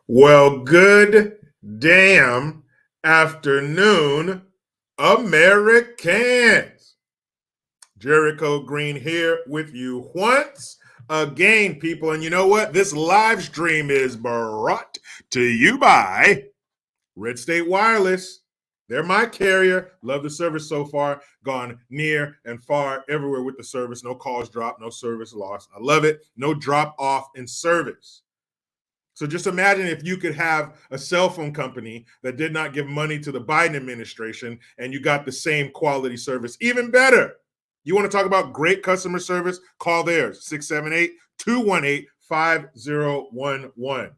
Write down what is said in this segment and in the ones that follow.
Well, good damn afternoon, Americans. Jericho Green here with you once again, people. And you know what? This live stream is brought to you by Red State Wireless. They're my carrier. Love the service so far. Gone near and far everywhere with the service. No calls dropped, no service lost. I love it. No drop off in service. So just imagine if you could have a cell phone company that did not give money to the Biden administration and you got the same quality service, even better. You want to talk about great customer service? Call theirs, 678-218-5011.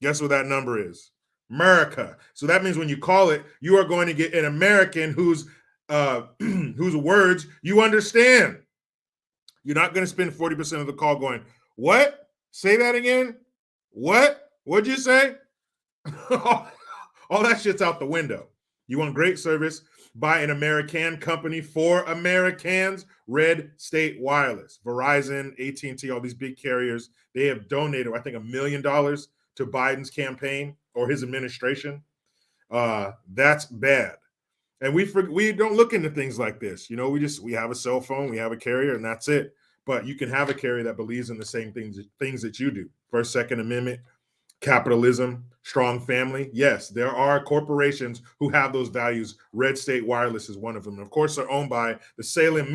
Guess what that number is? America. So that means when you call it, you are going to get an American whose words you understand. You're not going to spend 40% of the call going, what? Say that again? What? What'd you say? All that shit's out the window. You want great service? Buy an American company for Americans. Red State Wireless, Verizon, AT&T, all these big carriers, they have donated, I think, $1 million to Biden's campaign or his administration. That's bad. And we don't look into things like this. You know, we have a cell phone, we have a carrier, and that's it. But you can have a carrier that believes in the same things that you do. First, Second Amendment, capitalism, strong family. Yes, there are corporations who have those values. Red State Wireless is one of them. And of course, they're owned by the Salem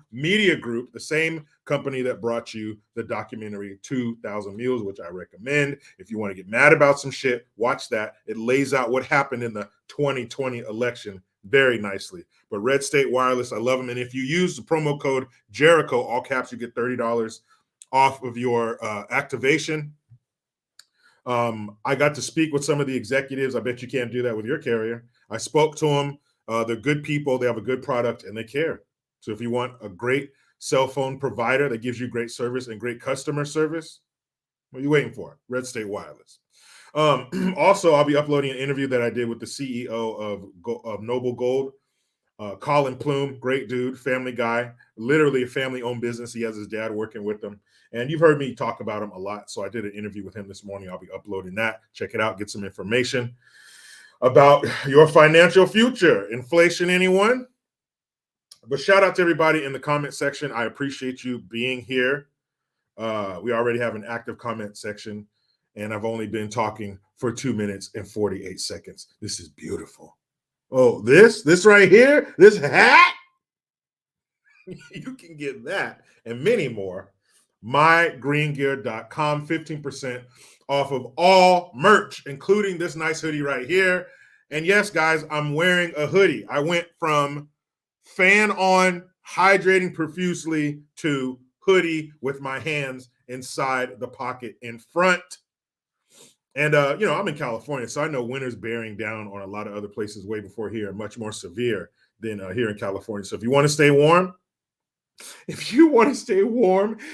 Media Group, the same company that brought you the documentary 2,000 Mules, which I recommend. If you want to get mad about some shit, watch that. It lays out what happened in the 2020 election very nicely. But Red State Wireless, I love them. And if you use the promo code Jericho, all caps, you get $30 off of your activation. I got to speak with some of the executives. I bet you can't do that with your carrier. I spoke to them. They're good people. They have a good product and they care. So if you want a great cell phone provider that gives you great service and great customer service, what are you waiting for? Red State Wireless. Also, I'll be uploading an interview that I did with the CEO of Noble Gold, Colin Plume, great dude, family guy, literally a family-owned business. He has his dad working with him. And you've heard me talk about him a lot. So I did an interview with him this morning. I'll be uploading that. Check it out. Get some information about your financial future. Inflation, anyone? But shout out to everybody in the comment section. I appreciate you being here. We already have an active comment section, and I've only been talking for 2 minutes and 48 seconds. This is beautiful. Oh, this right here, this hat, you can get that and many more. mygreengear.com, 15% off of all merch, including this nice hoodie right here. And yes, guys, I'm wearing a hoodie. I went from fan on, hydrating profusely to hoodie with my hands inside the pocket in front. And, I'm in California, so I know winter's bearing down on a lot of other places way before here, much more severe than here in California. So if you want to stay warm,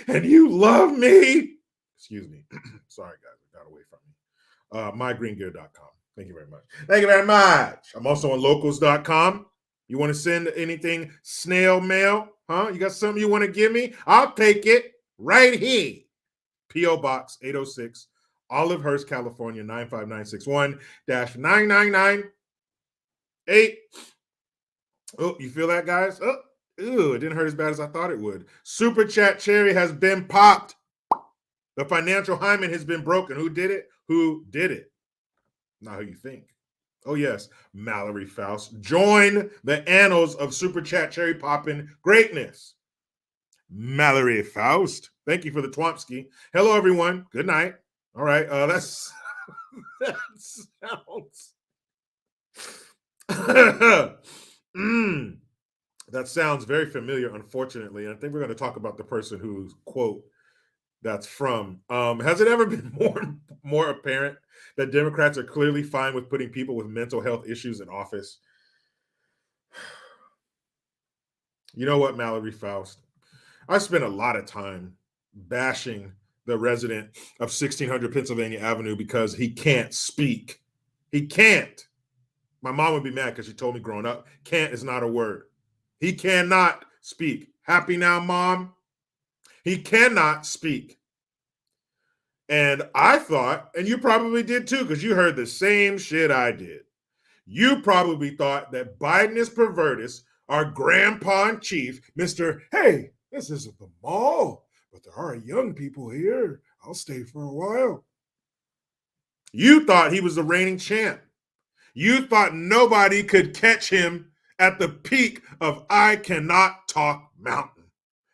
and you love me, excuse me. Sorry, guys, it got away from me. mygreengear.com. Thank you very much. Thank you very much. I'm also on locals.com. You want to send anything snail mail? Huh? You got something you want to give me? I'll take it right here. P.O. Box 806, Olivehurst, California, 95961-9998. Oh, you feel that, guys? Oh, ew, it didn't hurt as bad as I thought it would. Super Chat Cherry has been popped. The financial hymen has been broken. Who did it? Who did it? Not who you think. Oh, yes, Mallory Faust. Join the annals of Super Chat Cherry popping greatness. Mallory Faust. Thank you for the Twompski. Hello, everyone. Good night. All right. That sounds very familiar, unfortunately. And I think we're going to talk about the person whose quote that's from. Has it ever been more apparent that Democrats are clearly fine with putting people with mental health issues in office? You know what, Mallory Faust? I spent a lot of time bashing the resident of 1600 Pennsylvania Avenue because he can't speak. He can't. My mom would be mad because she told me growing up, can't is not a word. He cannot speak. Happy now, Mom? He cannot speak. And I thought, and you probably did too, because you heard the same shit I did. You probably thought that Biden is pervertus, our grandpa in chief, Mr. Hey, this isn't the mall, but there are young people here. I'll stay for a while. You thought he was the reigning champ. You thought nobody could catch him at the peak of I Cannot Talk Mountain.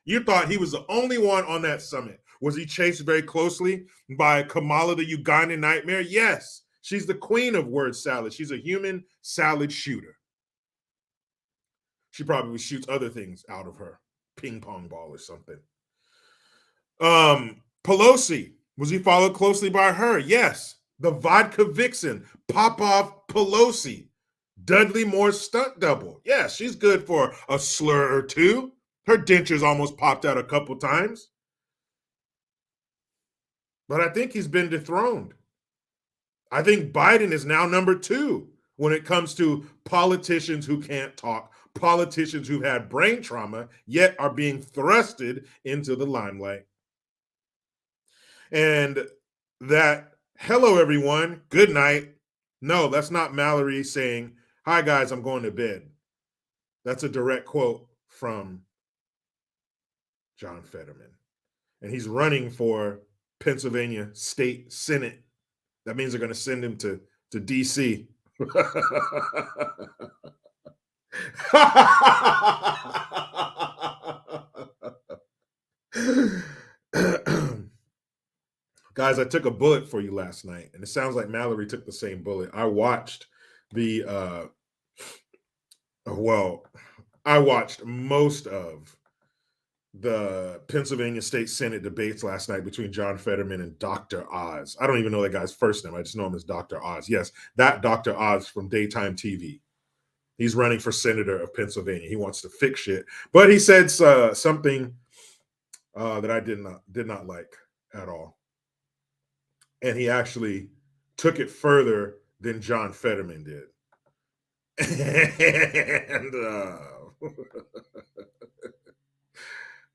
You thought he was the only one on that summit. Was he chased very closely by Kamala, the Ugandan nightmare? Yes. She's the queen of word salad. She's a human salad shooter. She probably shoots other things out of her ping pong ball or something. Pelosi, was he followed closely by her? Yes. The vodka vixen, Popov Pelosi. Dudley Moore's stunt double. Yeah, she's good for a slur or two. Her dentures almost popped out a couple times. But I think he's been dethroned. I think Biden is now number 2 when it comes to politicians who can't talk, politicians who've had brain trauma, yet are being thrusted into the limelight. And that, hello, everyone, good night. No, that's not Mallory saying, hi, guys, I'm going to bed. That's a direct quote from John Fetterman. And he's running for Pennsylvania State Senate. That means they're going to send him to D.C. Guys, I took a bullet for you last night, and it sounds like Mallory took the same bullet. I watched I watched most of the Pennsylvania State Senate debates last night between John Fetterman and Dr. Oz. I don't even know that guy's first name. I just know him as Dr. Oz. Yes, that Dr. Oz from daytime TV. He's running for senator of Pennsylvania. He wants to fix shit, but he said something that I did not like at all, and he actually took it further than John Fetterman did. And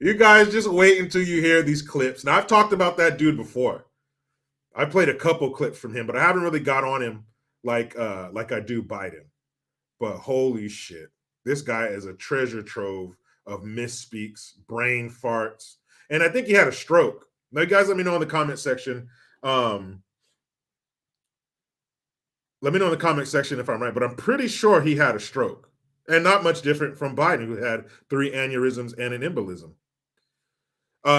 you guys just wait until you hear these clips. Now, I've talked about that dude before. I played a couple clips from him, but I haven't really got on him like I do Biden. But holy shit, this guy is a treasure trove of misspeaks, brain farts, and I think he had a stroke. Now, guys, let me know in the comment section. Let me know in the comment section if I'm right, but I'm pretty sure he had a stroke, and not much different from Biden, who had 3 aneurysms and an embolism.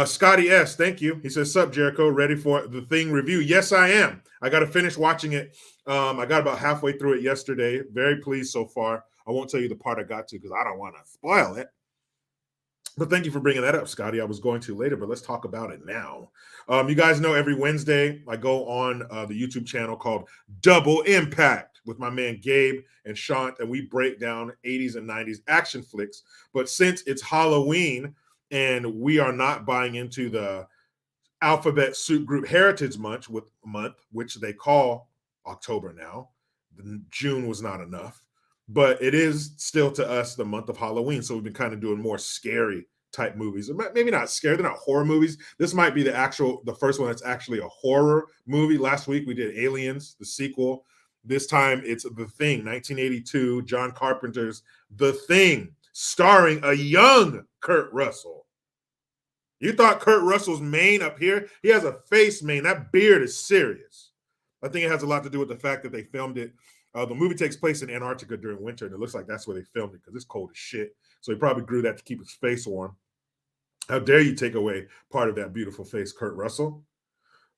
Scotty S, thank you. He says, sup, Jericho, ready for the Thing review? Yes, I am. I got to finish watching it. I got about halfway through it yesterday. Very pleased so far. I won't tell you the part I got to because I don't want to spoil it. But thank you for bringing that up, Scotty. I was going to later, but let's talk about it now. You guys know every Wednesday I go on the YouTube channel called Double Impact with my man Gabe and Shant, and we break down 80s and 90s action flicks. But since it's Halloween and we are not buying into the Alphabet Soup Group Heritage Month, which they call October now, June was not enough. But it is still to us the month of Halloween. So we've been kind of doing more scary type movies. Maybe not scary. They're not horror movies. This might be the first one that's actually a horror movie. Last week we did Aliens, the sequel. This time it's The Thing, 1982, John Carpenter's The Thing, starring a young Kurt Russell. You thought Kurt Russell's mane up here? He has a face mane. That beard is serious. I think it has a lot to do with the fact that they filmed it. The movie takes place in Antarctica during winter, and it looks like that's where they filmed it because it's cold as shit. So he probably grew that to keep his face warm. How dare you take away part of that beautiful face, Kurt Russell?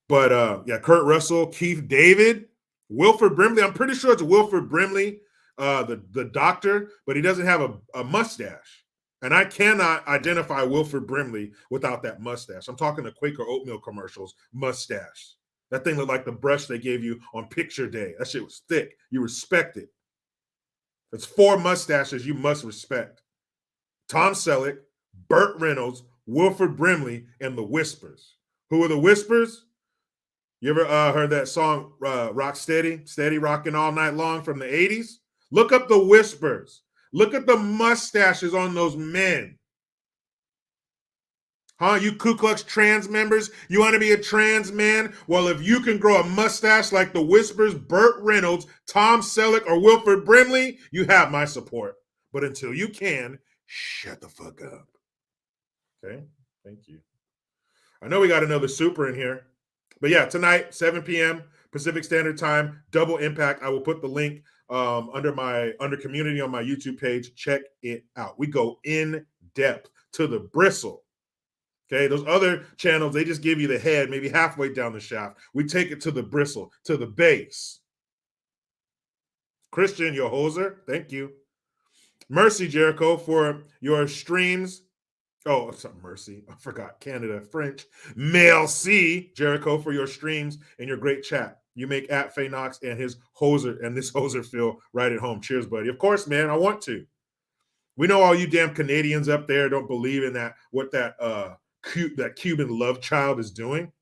But yeah, Kurt Russell, Keith David, Wilford Brimley. I'm pretty sure it's Wilford Brimley, the doctor, but he doesn't have a mustache. And I cannot identify Wilford Brimley without that mustache. I'm talking the Quaker oatmeal commercials mustache. That thing looked like the brush they gave you on picture day. That shit was thick. You respect it. It's 4 mustaches you must respect. Tom Selleck, Burt Reynolds, Wilford Brimley, and the Whispers. Who are the Whispers? You ever heard that song, Rock Steady, Steady Rocking All Night Long from the 80s? Look up the Whispers. Look at the mustaches on those men. Huh? You Ku Klux trans members? You want to be a trans man? Well, if you can grow a mustache like the Whispers, Burt Reynolds, Tom Selleck, or Wilford Brimley, you have my support. But until you can, shut the fuck up. Okay? Thank you. I know we got another super in here. But yeah, tonight, 7 p.m. Pacific Standard Time, double impact. I will put the link under community on my YouTube page. Check it out. We go in depth to the bristle. Okay, those other channels, they just give you the head, maybe halfway down the shaft. We take it to the bristle, to the base. Christian, your hoser, thank you. Mercy, Jericho, for your streams. Oh, sorry, Mercy. I forgot Canada, French. Merci, Jericho, for your streams and your great chat. You make at Faye Knox and his hoser and this hoser feel right at home. Cheers, buddy. Of course, man, I want to. We know all you damn Canadians up there don't believe in that, what that Cuban love child is doing.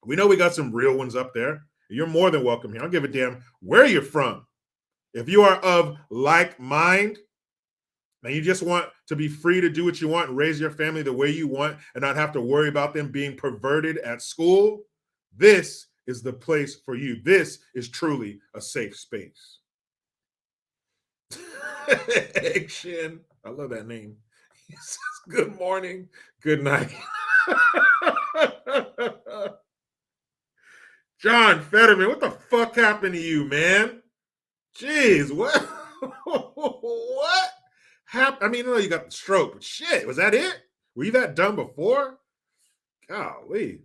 We know we got some real ones up there. You're more than welcome here. I don't give a damn where you're from. If you are of like mind and you just want to be free to do what you want and raise your family the way you want and not have to worry about them being perverted at school, this is the place for you. This is truly a safe space. Egg Shin. I love that name. He says, good morning, good night. John Fetterman, what the fuck happened to you, man? Jeez, what? What happened? I mean, I know you got the stroke, but shit, was that it? Were you that dumb before? Golly.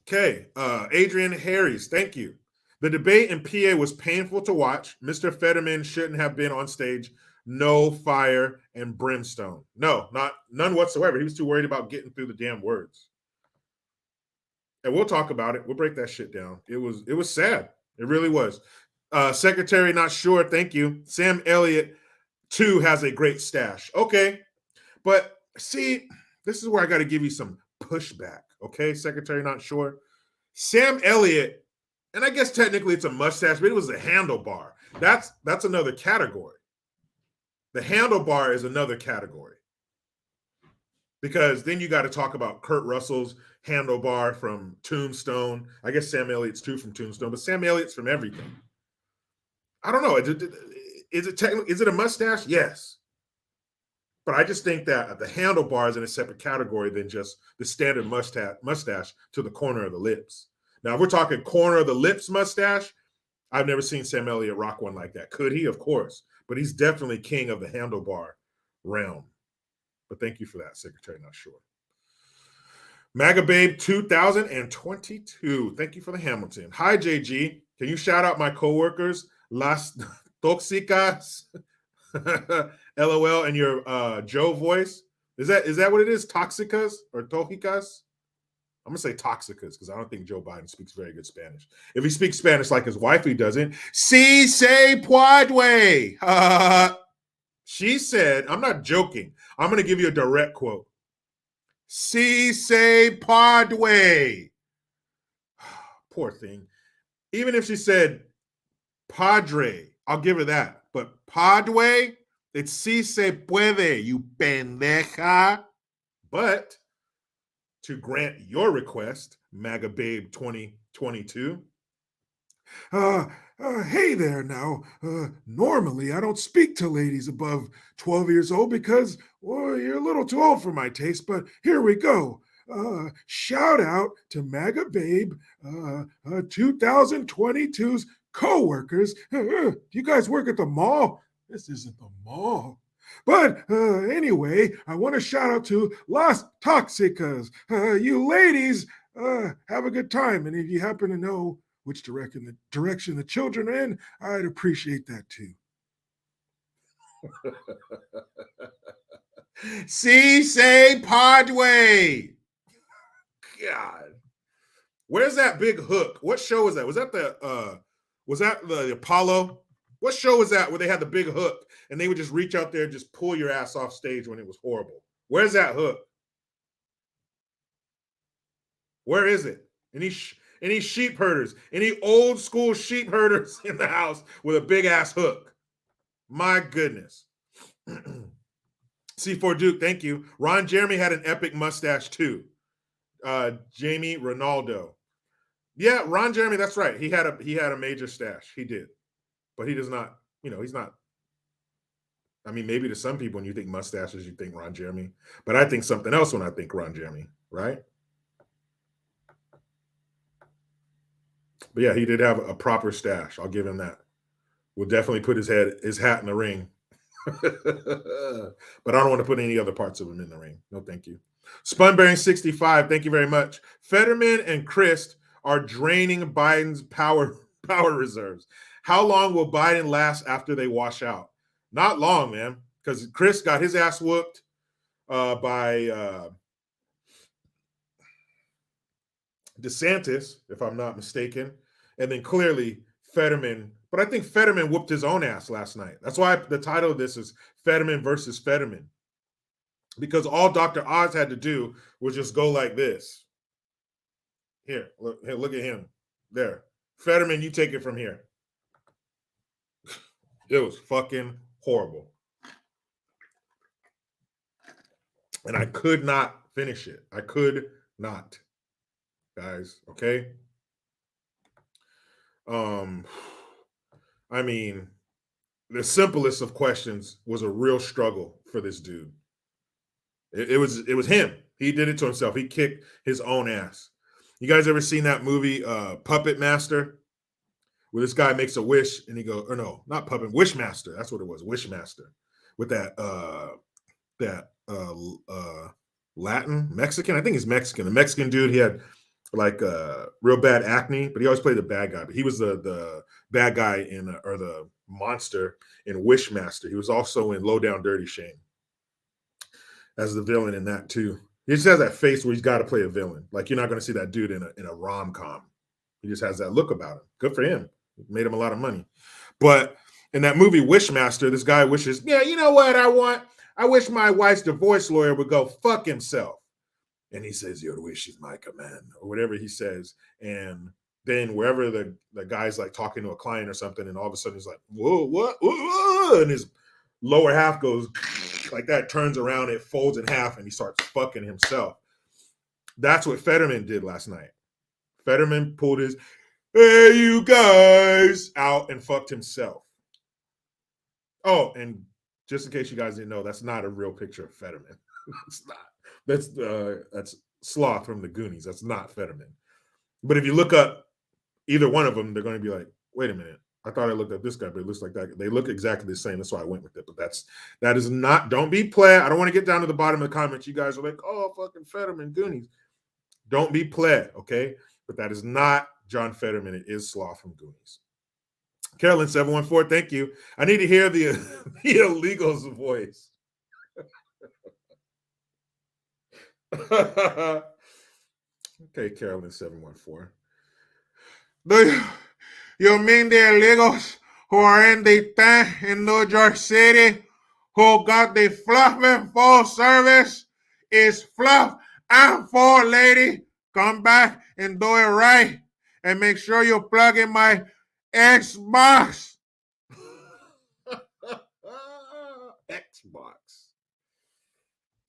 Okay, Adrian Harris, thank you. The debate in PA was painful to watch. Mr. Fetterman shouldn't have been on stage. No fire and brimstone. No, none whatsoever. He was too worried about getting through the damn words. And we'll talk about it. We'll break that shit down. It was sad. It really was. Secretary, not sure. Thank you. Sam Elliott, too, has a great stash. Okay. But see, this is where I got to give you some pushback. Okay, Secretary, not sure. Sam Elliott, and I guess technically it's a mustache, but it was a handlebar. That's another category. The handlebar is another category. Because then you got to talk about Kurt Russell's handlebar from Tombstone. I guess Sam Elliott's too from Tombstone, but Sam Elliott's from everything. I don't know. Is it a mustache? Yes. But I just think that the handlebar is in a separate category than just the standard mustache to the corner of the lips. Now, if we're talking corner of the lips mustache, I've never seen Sam Elliott rock one like that. Could he? Of course. But he's definitely king of the handlebar realm. But thank you for that, Secretary. Not sure. MAGA Babe 2022. Thank you for the Hamilton. Hi, JG. Can you shout out my coworkers? Las Toxicas. LOL and your Joe voice. Is that what it is? Toxicas or Toxicas? I'm gonna say Toxicas because I don't think Joe Biden speaks very good Spanish. If he speaks Spanish like his wife, he doesn't. Si se puede. She said, I'm not joking. I'm gonna give you a direct quote. Si se puede. Poor thing. Even if she said padre, I'll give her that. But padre, it's si se puede, you pendeja. But to grant your request, MAGA Babe 2022. Hey there now. Normally, I don't speak to ladies above 12 years old because, well, you're a little too old for my taste, but here we go. Shout out to MAGA Babe 2022's co-workers. Do you guys work at the mall? This isn't the mall. But anyway, I want to shout out to Las Toxicas. You ladies have a good time. And if you happen to know which direction the children are in, I'd appreciate that too. Si se padre. God. Where's that big hook? What show was that? Was that the Apollo? What show was that where they had the big hook and they would just reach out there and just pull your ass off stage when it was horrible? Where's that hook? Where is it? Any sheep herders, any old school sheep herders in the house with a big ass hook? My goodness. C4 Duke, thank you. Ron Jeremy had an epic mustache too. Jamie Ronaldo. Yeah, Ron Jeremy, that's right. He had a major stash. He did. But he does not, he's not. I mean, maybe to some people when you think mustaches, you think Ron Jeremy. But I think something else when I think Ron Jeremy, right? But yeah, he did have a proper stash. I'll give him that. Will definitely put his hat in the ring. But I don't want to put any other parts of him in the ring. No, thank you. Spunbearing 65, thank you very much. Fetterman and Christ are draining Biden's power reserves. How long will Biden last after they wash out? Not long, man, because Chris got his ass whooped by DeSantis, if I'm not mistaken, and then clearly Fetterman. But I think Fetterman whooped his own ass last night. That's why the title of this is Fetterman versus Fetterman, because all Dr. Oz had to do was just go like this. Here, look at him. There. Fetterman, you take it from here. It was fucking horrible. And I could not finish it. I could not. Guys, okay? I mean, the simplest of questions was a real struggle for this dude. It was him. He did it to himself. He kicked his own ass. You guys ever seen that movie Puppet Master? Where this guy makes a wish and he goes, or no, not Puppet, Wishmaster. That's what it was, Wishmaster. With that Latin, Mexican, I think he's Mexican. The Mexican dude, he had like real bad acne, but he always played the bad guy. But he was the bad guy or the monster in Wishmaster. He was also in Low Down Dirty Shame as the villain in that too. He just has that face where he's got to play a villain. Like you're not going to see that dude in a rom-com. He just has that look about him. Good for him. It made him a lot of money. But in that movie Wishmaster, this guy wishes, yeah, you know what I want? I wish my wife's divorce lawyer would go fuck himself. And he says, your wish is my command, or whatever he says. And then wherever the guy's like talking to a client or something, and all of a sudden he's like, whoa, what? Whoa, and his lower half goes like that, turns around, it folds in half, and he starts fucking himself. That's what Fetterman did last night. Fetterman pulled his, hey, you guys, out and fucked himself. Oh, and just in case you guys didn't know, that's not a real picture of Fetterman. It's not. That's Sloth from the Goonies. That's not Fetterman. But if you look up either one of them, they're going to be like, wait a minute. I thought I looked at this guy, but it looks like that. They look exactly the same. That's why I went with it. But that is not, don't be play. I don't want to get down to the bottom of the comments. You guys are like, oh, fucking Fetterman, Goonies. Don't be play, okay? But that is not John Fetterman. It is Sloth from Goonies. Carolyn 714, thank you. I need to hear the illegals voice. Okay, Carolyn 714. Do you mean the illegals who are in the thing in New York City who got the fluffing full service? Is fluff and full, lady. Come back and do it right. And make sure you plug in my Xbox. Xbox.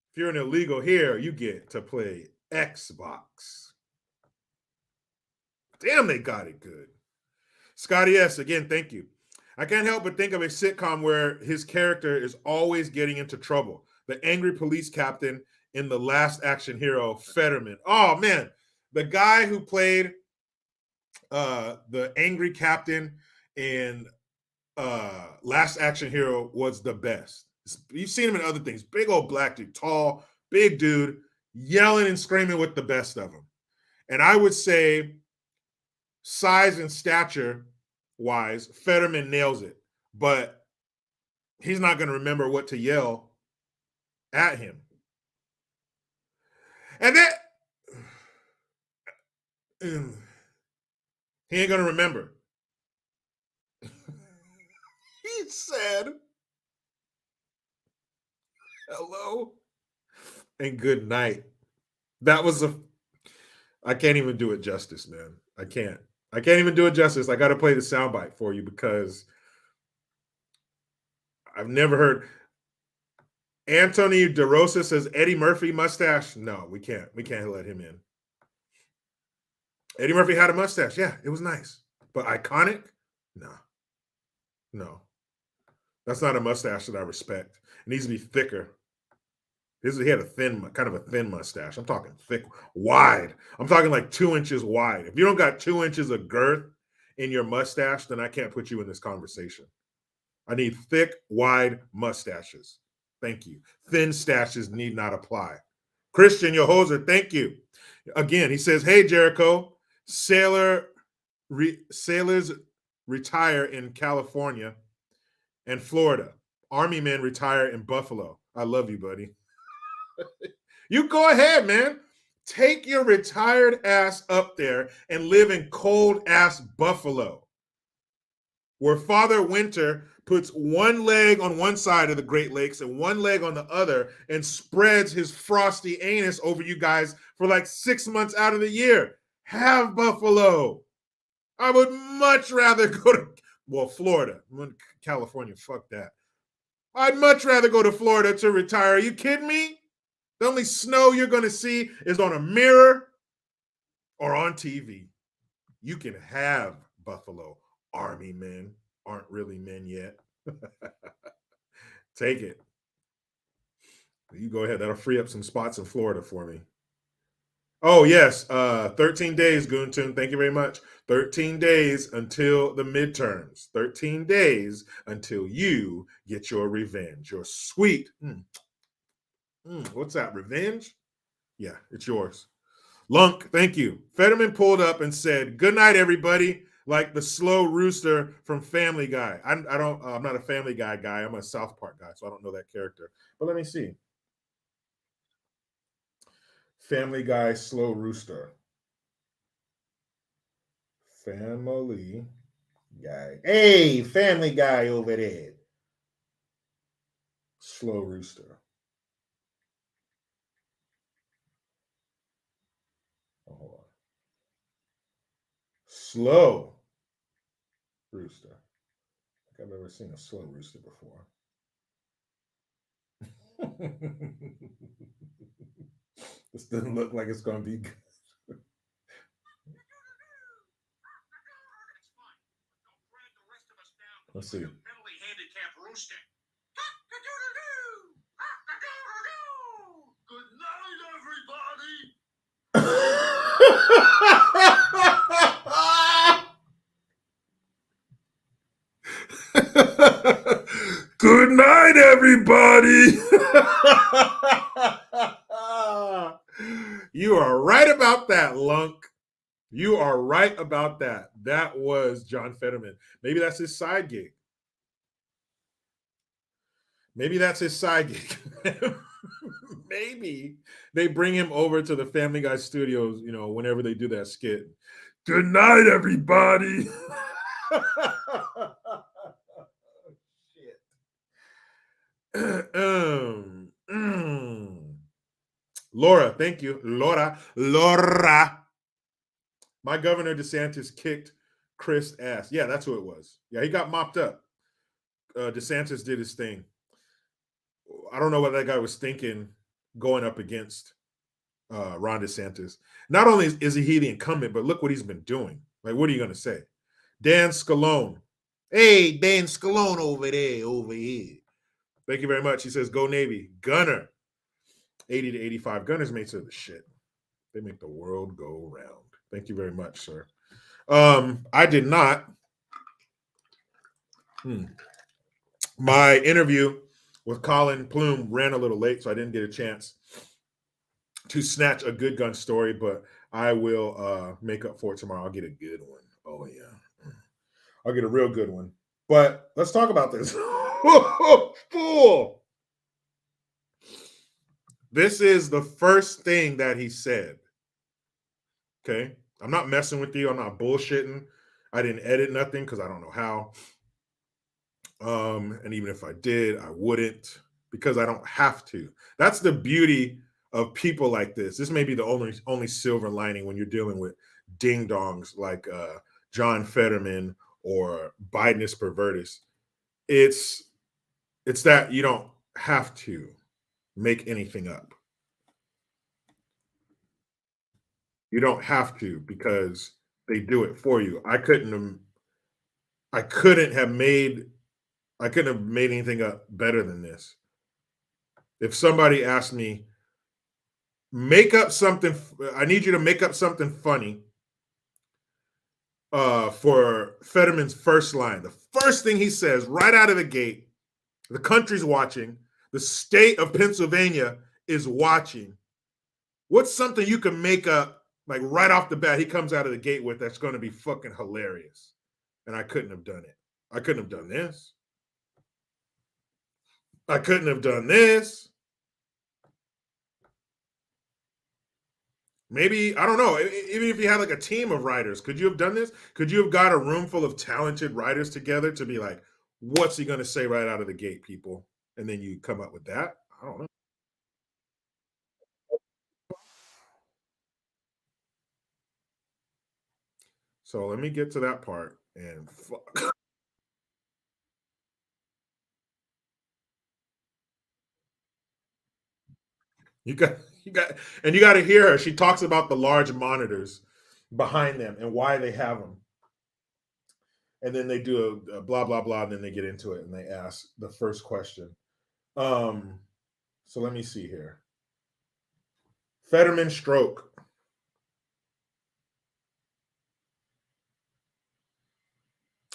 If you're an illegal here, you get to play Xbox. Damn, they got it good. Scotty S, again, thank you. I can't help but think of a sitcom where his character is always getting into trouble. The angry police captain in The Last Action Hero, Fetterman. Oh, man. The guy who played the angry captain in Last Action Hero was the best. You've seen him in other things. Big old black dude, tall, big dude, yelling and screaming with the best of them. And I would say size and stature wise, Fetterman nails it. But he's not going to remember what to yell at him. And then he ain't going to remember. He said, hello and good night. That was I can't even do it justice, man. I can't even do it justice. I got to play the soundbite for you because I've never heard. Anthony DeRosa says Eddie Murphy mustache. No, we can't. We can't let him in. Eddie Murphy had a mustache. Yeah, it was nice. But iconic? No. No. That's not a mustache that I respect. It needs to be thicker. He had a kind of a thin mustache. I'm talking thick, wide. I'm talking like 2 inches wide. If you don't got 2 inches of girth in your mustache, then I can't put you in this conversation. I need thick, wide mustaches. Thank you. Thin stashes need not apply. Christian Yehoser, thank you. Again, he says, hey, Jericho, sailors retire in California and Florida. Army men retire in Buffalo. I love you, buddy. You go ahead, man. Take your retired ass up there and live in cold ass Buffalo, where Father Winter puts one leg on one side of the Great Lakes and one leg on the other and spreads his frosty anus over you guys for like 6 months out of the year. Have Buffalo. I would much rather go to, Florida. California, fuck that. I'd much rather go to Florida to retire. Are you kidding me? The only snow you're going to see is on a mirror or on TV. You can have Buffalo. Army men aren't really men yet. Take it. You go ahead. That'll free up some spots in Florida for me. Oh, yes. 13 days, Guntun. Thank you very much. 13 days until the midterms. 13 days until you get your revenge. Your sweet. What's that? Revenge? Yeah, it's yours. Lunk, thank you. Fetterman pulled up and said, good night, everybody, like the slow rooster from Family Guy. I'm not a Family Guy guy. I'm a South Park guy, so I don't know that character. But let me see. Family Guy, slow rooster. Family Guy. Hey, Family Guy over there. Slow rooster. Oh, hold on. Slow rooster. I think I've never seen a slow rooster before. This doesn't look like it's going to be good. Let's see. Good night, everybody. Good night, everybody. You are right about that, Lunk. You are right about that. That was John Fetterman. Maybe that's his side gig. Maybe that's his side gig. Maybe they bring him over to the Family Guy studios, whenever they do that skit. Good night, everybody. Shit. Laura, thank you. Laura. My Governor DeSantis kicked Chris' ass. Yeah, that's who it was. Yeah, he got mopped up. DeSantis did his thing. I don't know what that guy was thinking going up against Ron DeSantis. Not only is he the incumbent, but look what he's been doing. Like, what are you going to say? Dan Scalone. Hey, Dan Scalone over here. Thank you very much. He says, go Navy. Gunner. 80 to 85. Gunners mates are the shit. They make the world go round. Thank you very much, sir. I did not. My interview with Colin Plume ran a little late, so I didn't get a chance to snatch a good gun story, but I will make up for it tomorrow. I'll get a good one. Oh, yeah. I'll get a real good one. But let's talk about this. Fool. This is the first thing that he said. Okay? I'm not messing with you. I'm not bullshitting. I didn't edit nothing because I don't know how. And even if I did, I wouldn't, because I don't have to. That's the beauty of people like this. This may be the only silver lining when you're dealing with ding dongs like John Fetterman or Bidenus Pervertus. It's that you don't have to. make anything up. You don't have to because they do it for you. I couldn't have made I couldn't have made anything up better than this. If somebody asked me, make up something, I need you to make up something funny for Fetterman's first line. The first thing he says right out of the gate, the country's watching, the state of Pennsylvania is watching. What's something you can make up like right off the bat? He comes out of the gate with that's going to be fucking hilarious. And I couldn't have done it. I couldn't have done this. I couldn't have done this. Maybe, I don't know, even if you had like a team of writers, could you have done this? Could you have got a room full of talented writers together to be like, what's he going to say right out of the gate, people? And then you come up with that? I don't know. So let me get to that part and fuck. You got to hear her. She talks about the large monitors behind them and why they have them. And then they do a blah blah blah, and then they get into it and they ask the first question. Um, so let me see here. Fetterman stroke.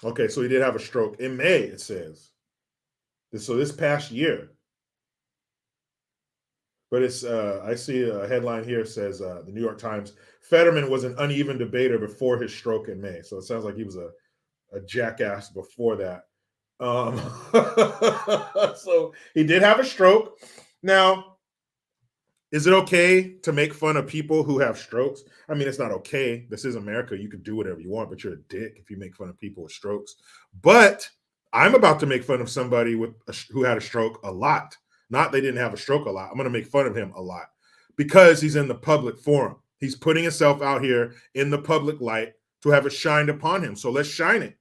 Okay, so he did have a stroke in May. It says so this past year. But it's I see a headline here says the New York Times. Fetterman was an uneven debater before his stroke in May. So it sounds like he was a jackass before that. Um, so he did have a stroke. Now, is it okay to make fun of people who have strokes? I mean, it's not okay. This is America. You can do whatever you want, but you're a dick if you make fun of people with strokes. But I'm about to make fun of somebody who had a stroke a lot. Not they didn't have a stroke a lot. I'm going to make fun of him a lot because he's in the public forum. He's putting himself out here in the public light to have it shined upon him. So let's shine it.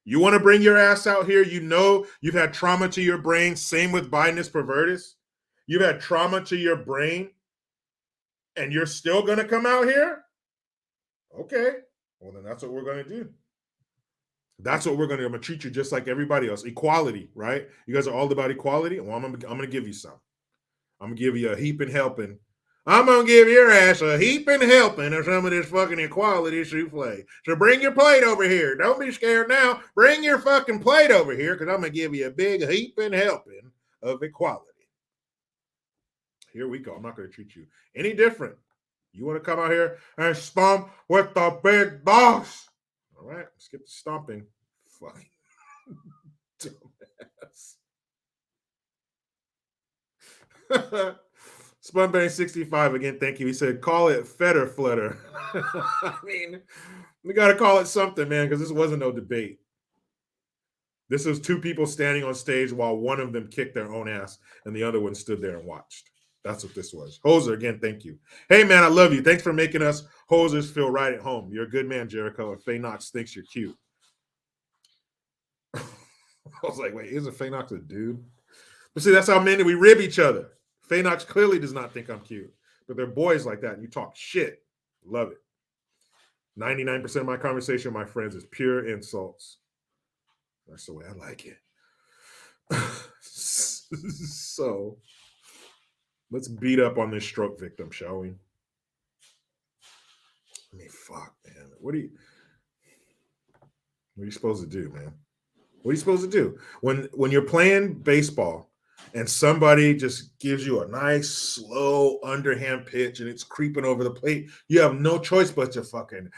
You want to bring your ass out here? You know you've had trauma to your brain. Same with Bidens pervertus. You've had trauma to your brain and you're still going to come out here? Okay. Well, then that's what we're going to do. That's what we're going to do. I'm going to treat you just like everybody else. Equality, right? You guys are all about equality. Well, I'm going to give you some. I'm going to give you a heaping helping. I'm going to give your ass a heaping helping of some of this fucking equality souffle. So bring your plate over here. Don't be scared now. Bring your fucking plate over here because I'm going to give you a big heaping helping of equality. Here we go. I'm not going to treat you any different. You want to come out here and stomp with the big boss? All right, let's get to stomping. Fucking dumbass. Spunbang65 again, thank you. He said, call it Fetter Flutter. I mean, we got to call it something, man, because this wasn't no debate. This was two people standing on stage while one of them kicked their own ass and the other one stood there and watched. That's what this was. Hoser, again, thank you. Hey, man, I love you. Thanks for making us hosers feel right at home. You're a good man, Jericho, and Faye Knox thinks you're cute. I was like, wait, isn't Faye Knox a dude? But see, that's how many we rib each other. Faye Knox clearly does not think I'm cute, but they're boys like that, and you talk shit. Love it. 99% of my conversation with my friends is pure insults. That's the way I like it. So let's beat up on this stroke victim, shall we? I mean, fuck, man. What are you supposed to do, man? What are you supposed to do when you're playing baseball and somebody just gives you a nice slow underhand pitch and it's creeping over the plate? You have no choice but to fucking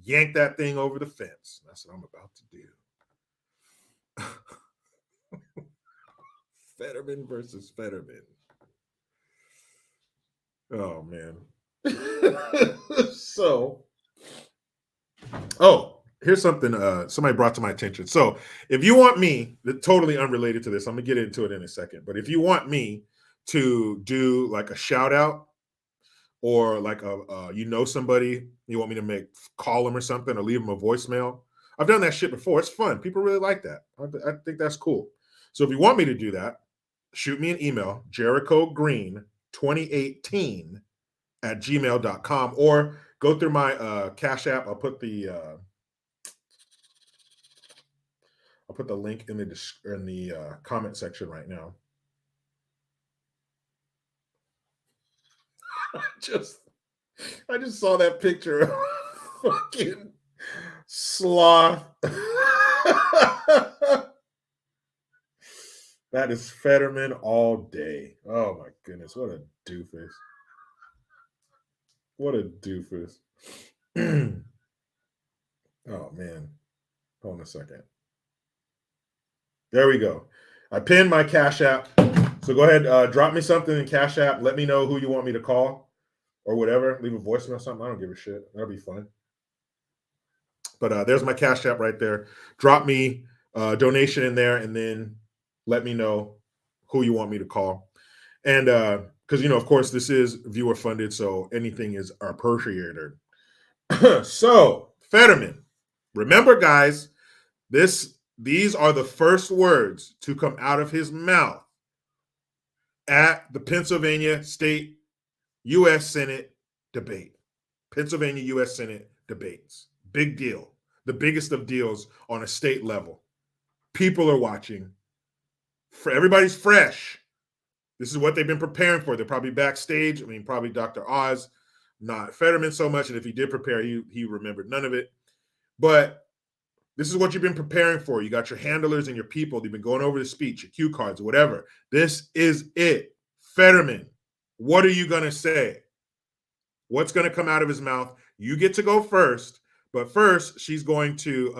yank that thing over the fence. That's what I'm about to do. Fetterman versus Fetterman. Oh man. So, here's something somebody brought to my attention. So, if you want me, totally unrelated to this, I'm gonna get into it in a second. But if you want me to do like a shout out or like somebody you want me to call them or something or leave them a voicemail, I've done that shit before. It's fun. People really like that. I think that's cool. So if you want me to do that, shoot me an email, jerichogreen2018@gmail.com, or go through my Cash App. I'll put the link in the comment section right now. I just saw that picture of fucking sloth. That is Fetterman all day. Oh my goodness, what a doofus. What a doofus. Oh man. Hold on a second. There we go. I pinned my Cash App. So go ahead, drop me something in Cash App. Let me know who you want me to call or whatever. Leave a voicemail or something. I don't give a shit. That'll be fun. But there's my Cash App right there. Drop me a donation in there and then let me know who you want me to call. And because, of course, this is viewer funded, so anything is appreciated. So, Fetterman, remember, guys, these are the first words to come out of his mouth at the Pennsylvania State U.S. Senate debate. Pennsylvania U.S. Senate debates. Big deal. The biggest of deals on a state level. People are watching. Everybody's fresh. This is what they've been preparing for. They're probably backstage. I mean, probably Dr. Oz, not Fetterman so much. And if he did prepare, he remembered none of it. But this is what you've been preparing for. You got your handlers and your people. They've been going over the speech, your cue cards, whatever. This is it. Fetterman, what are you going to say? What's going to come out of his mouth? You get to go first. But first, she's going to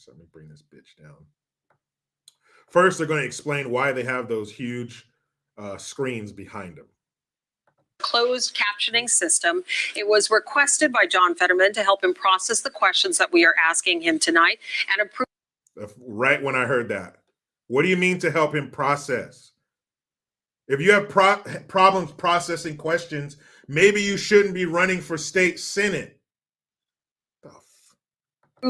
let me bring this bitch down. First, they're going to explain why they have those huge screens behind them. Closed captioning system. It was requested by John Fetterman to help him process the questions that we are asking him tonight and approve. Right when I heard that. What do you mean to help him process? If you have problems processing questions, maybe you shouldn't be running for state senate.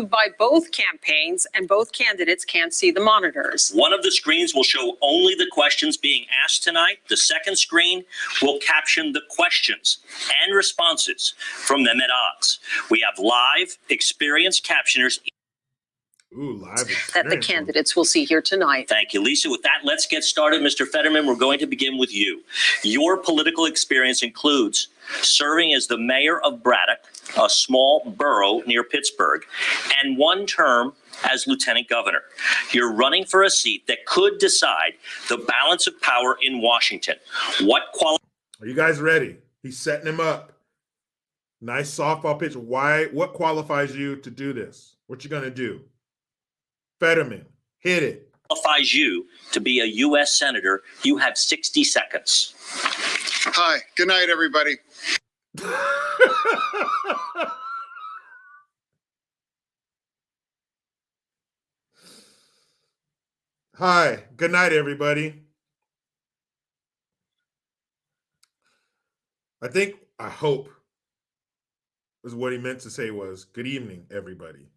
By both campaigns, and both candidates can't see the monitors. One of the screens will show only the questions being asked tonight. The second screen will caption the questions and responses from them at odds. We have live, experienced captioners. Ooh, live that the candidates will see here tonight. Thank you, Lisa. With that, let's get started. Mr. Fetterman, we're going to begin with you. Your political experience includes serving as the mayor of Braddock, a small borough near Pittsburgh, and one term as lieutenant governor. You're running for a seat that could decide the balance of power in Washington. Are you guys ready? He's setting him up. Nice softball pitch. What qualifies you to do this? What you going to do? Fetterman, hit it. Qualifies you to be a U.S. Senator. You have 60 seconds. Hi. Good night, everybody. Hi. Good night, everybody. I hope is what he meant to say was good evening, everybody.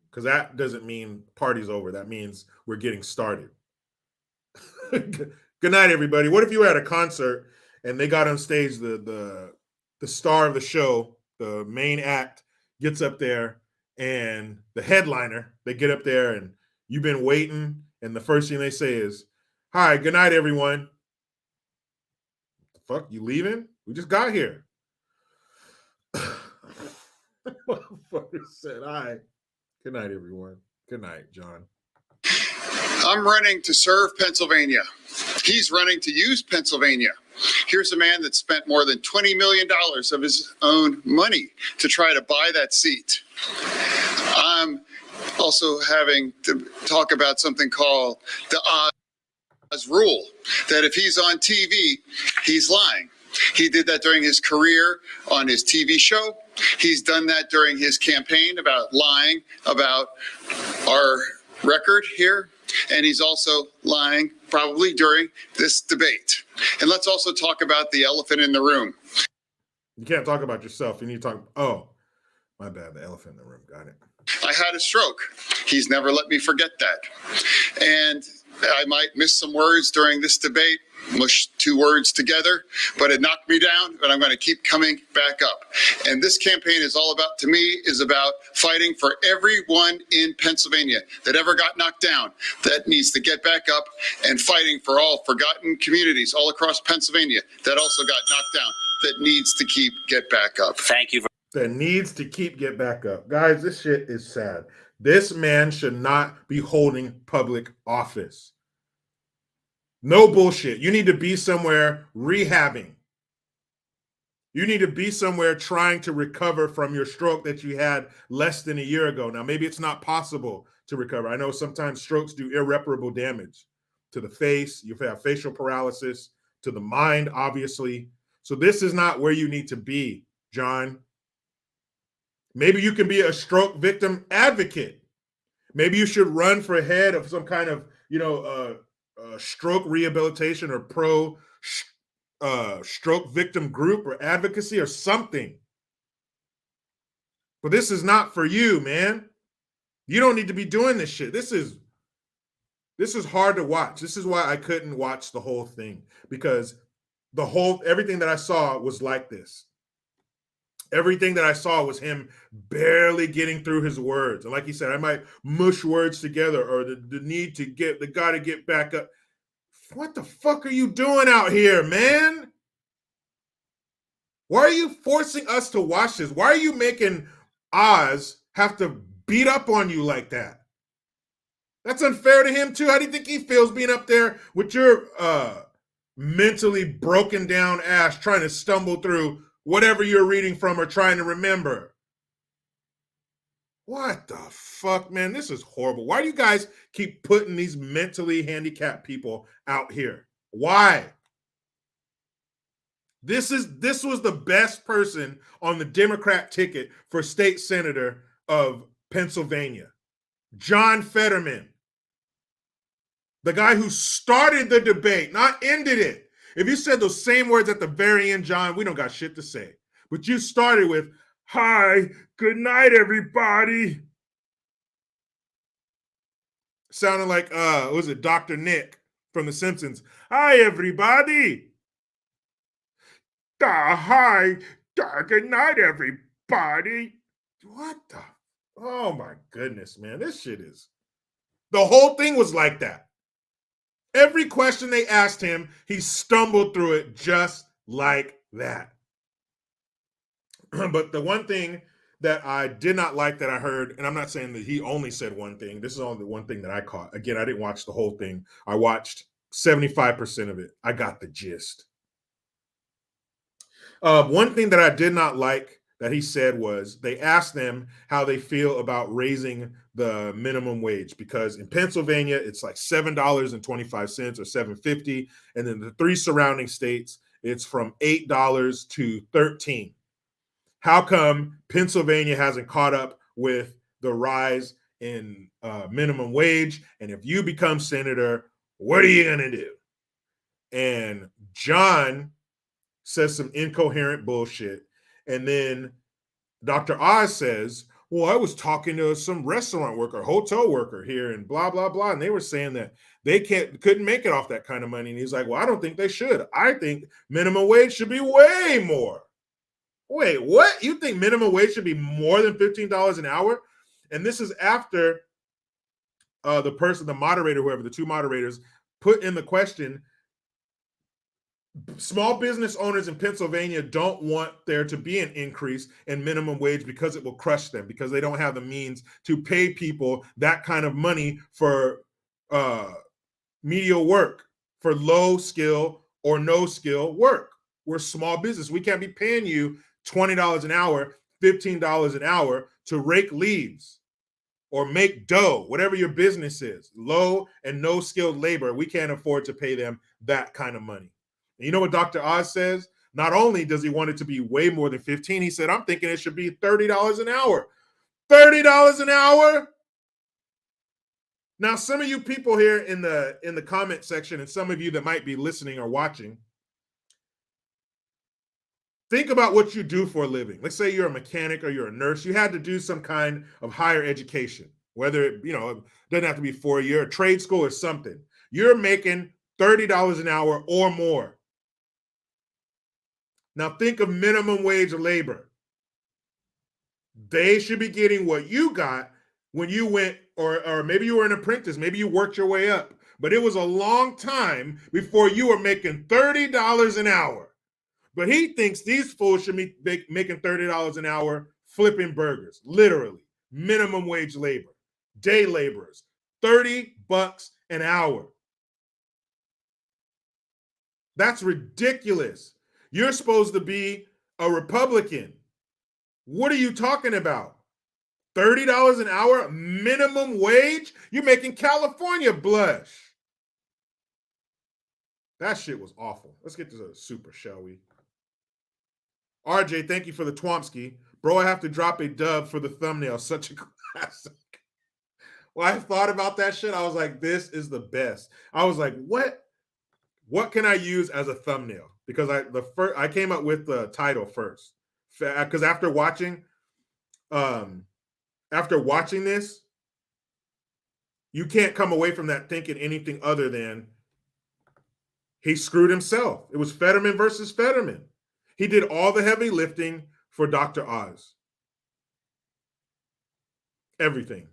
Because that doesn't mean party's over. That means we're getting started. Good night, everybody. What if you were at a concert and they got on stage, the star of the show, the main act, gets up there, and the headliner, they get up there and you've been waiting, and the first thing they say is, hi, good night, everyone. The fuck, you leaving? We just got here. Motherfucker said, hi. Good night, everyone. Good night, John. I'm running to serve Pennsylvania. He's running to use Pennsylvania. Here's a man that spent more than $20 million of his own money to try to buy that seat. I'm also having to talk about something called the Oz rule, that if he's on TV, he's lying. He did that during his career on his TV show. He's done that during his campaign about lying about our record here. And he's also lying probably during this debate. And let's also talk about the elephant in the room. You can't talk about yourself. You need to talk. Oh, My bad, the elephant in the room. Got it. I had a stroke. He's never let me forget that. And I might miss some words during this debate, mush two words together, but it knocked me down, but I'm going to keep coming back up. And this campaign is all about, to me, is about fighting for everyone in Pennsylvania that ever got knocked down, that needs to get back up, and fighting for all forgotten communities all across Pennsylvania that also got knocked down, that needs to get back up. Thank you. That needs to get back up. Guys, this shit is sad. This man should not be holding public office. No bullshit. You need to be somewhere rehabbing. You need to be somewhere trying to recover from your stroke that you had less than a year ago. Now, maybe it's not possible to recover. I know sometimes strokes do irreparable damage to the face. You have facial paralysis, to the mind, obviously. So this is not where you need to be, John. Maybe you can be a stroke victim advocate. Maybe you should run for head of some kind of, stroke rehabilitation or pro stroke victim group or advocacy or something. But this is not for you, man. You don't need to be doing this shit. This is hard to watch. This is why I couldn't watch the whole thing, because everything that I saw was like this. Everything that I saw was him barely getting through his words. And like he said, I might mush words together, or the gotta get back up. What the fuck are you doing out here, man? Why are you forcing us to watch this? Why are you making Oz have to beat up on you like that? That's unfair to him too. How do you think he feels being up there with your mentally broken down ass trying to stumble through whatever you're reading from or trying to remember? What the fuck, man? This is horrible. Why do you guys keep putting these mentally handicapped people out here? Why? This was the best person on the Democrat ticket for state senator of Pennsylvania. John Fetterman. The guy who started the debate, not ended it. If you said those same words at the very end, John, we don't got shit to say. But you started with, "Hi, good night, everybody." Sounded like, was it Dr. Nick from The Simpsons? "Hi, everybody." Hi, good night, everybody. What the? Oh my goodness, man. This shit is. The whole thing was like that. Every question they asked him, he stumbled through it just like that. But the one thing that I did not like that I heard, and I'm not saying that he only said one thing. This is only the one thing that I caught. Again, I didn't watch the whole thing. I watched 75% of it. I got the gist. One thing that I did not like that he said was they asked them how they feel about raising the minimum wage, because in Pennsylvania it's like $7.25 or $7.50, and then the three surrounding states it's from $8 to $13. How come Pennsylvania hasn't caught up with the rise in minimum wage? And if you become senator, what are you gonna do? And John says some incoherent bullshit. And then Dr. Oz says, "Well, I was talking to some restaurant worker, hotel worker here, and blah, blah, blah. And they were saying that they couldn't make it off that kind of money." And he's like, "Well, I don't think they should. I think minimum wage should be way more." Wait, what? You think minimum wage should be more than $15 an hour? And this is after the moderator, whoever, the two moderators, put in the question, small business owners in Pennsylvania don't want there to be an increase in minimum wage because it will crush them, because they don't have the means to pay people that kind of money for menial work, for low skill or no skill work. We're small business. We can't be paying you $20 an hour, $15 an hour to rake leaves or make dough, whatever your business is. Low and no skilled labor, we can't afford to pay them that kind of money. And you know what Dr. Oz says? Not only does he want it to be way more than 15, he said, "I'm thinking it should be $30 an hour." $30 an hour? Now, some of you people here in the comment section, and some of you that might be listening or watching, Think about what you do for a living. Let's say you're a mechanic or you're a nurse. You had to do some kind of higher education, whether it, it doesn't have to be 4 year, a trade school or something. You're making $30 an hour or more. Now think of minimum wage labor. They should be getting what you got when you went, or maybe you were an apprentice, maybe you worked your way up, but it was a long time before you were making $30 an hour. But he thinks these fools should be making $30 an hour flipping burgers, literally minimum wage labor, day laborers, $30 an hour. That's ridiculous. You're supposed to be a Republican. What are you talking about? $30 an hour minimum wage? You're making California blush. That shit was awful. Let's get to the super, shall we? RJ, thank you for the Twomsky. Bro, I have to drop a dub for the thumbnail. Such a classic. Well, I thought about that shit. I was like, this is the best. I was like, what can I use as a thumbnail? Because I came up with the title first. Because after watching this, you can't come away from that thinking anything other than he screwed himself. It was Fetterman versus Fetterman. He did all the heavy lifting for Dr. Oz. Everything.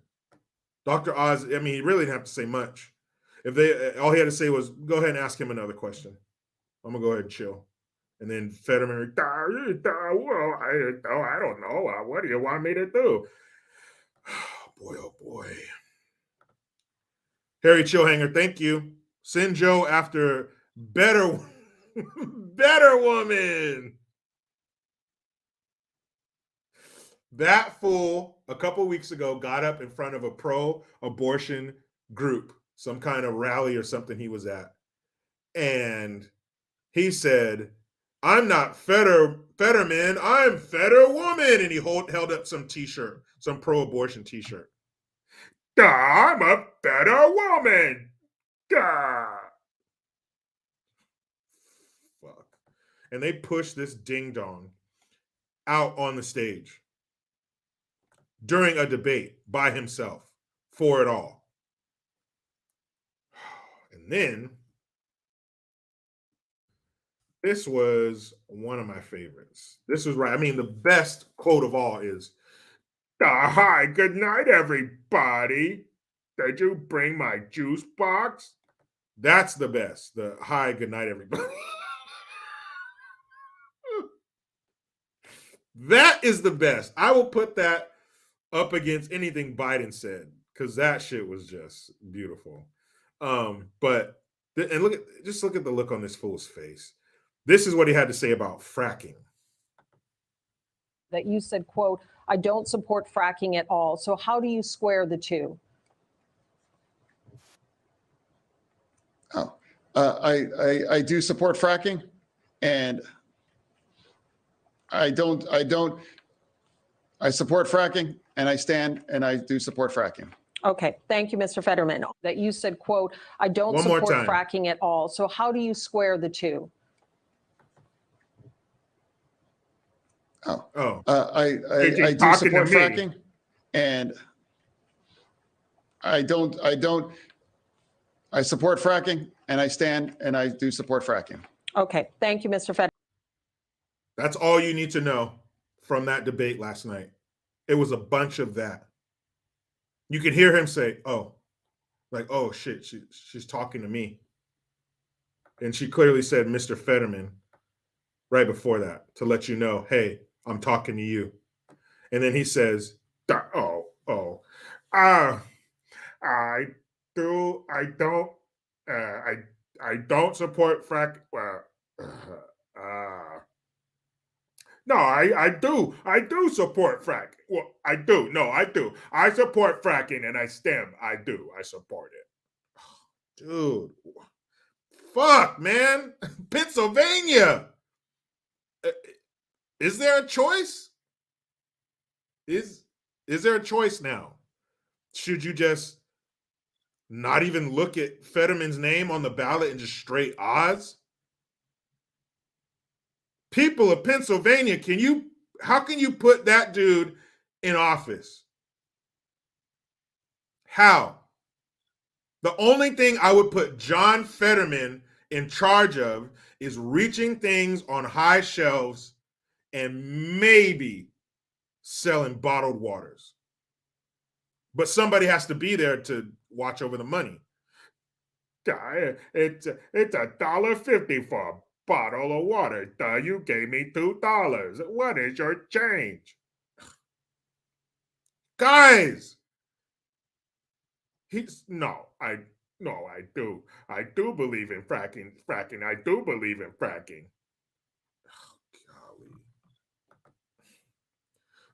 Dr. Oz, I mean, he really didn't have to say much. All he had to say was, go ahead and ask him another question. I'm going to go ahead and chill. And then Fetterman, well, I don't know. What do you want me to do? Boy, oh boy. Harry Chillhanger, thank you. Send Joe after better woman. That fool a couple weeks ago got up in front of a pro-abortion group, some kind of rally or something he was at. And he said, I'm not Fetterman, I'm Fetterwoman. And he held up some t-shirt, some pro-abortion t-shirt. I'm a Fetterwoman. Fuck. And they pushed this ding-dong out on the stage during a debate by himself for it all. And then this was one of my favorites. This was right. I mean, the best quote of all is, hi, good night, everybody. Did you bring my juice box? That's the best. The hi, good night, everybody. That is the best. I will put that up against anything Biden said because that shit was just beautiful. But look at the look on this fool's face. This is what he had to say about fracking. That you said, quote, I don't support fracking at all. So how do you square the two? I do support fracking, and I support fracking, and I stand and I do support fracking. Okay, thank you, Mr. Fetterman. That you said, quote, I don't support fracking at all. So how do you square the two? I do support fracking, and I support fracking, and I stand and I do support fracking. Okay, thank you, Mr. Fetterman. That's all you need to know from that debate last night. It was a bunch of that. You could hear him say, oh, like, oh shit, she's talking to me. And she clearly said, Mr. Fetterman, right before that, to let you know, hey, I'm talking to you. And then he says, I don't support frack. No, I do support fracking. Well, I do. No, I do. I support fracking and I support it. Dude, fuck, man. Pennsylvania. Is there a choice? Is there a choice now? Should you just not even look at Fetterman's name on the ballot and just straight Oz? People of Pennsylvania, how can you put that dude in office? How? The only thing I would put John Fetterman in charge of is reaching things on high shelves and maybe selling bottled waters. But somebody has to be there to watch over the money. It's $1.50 for a bottle of water. You gave me $2. What is your change? Guys, I do. I do believe in fracking. I do believe in fracking. Oh, golly.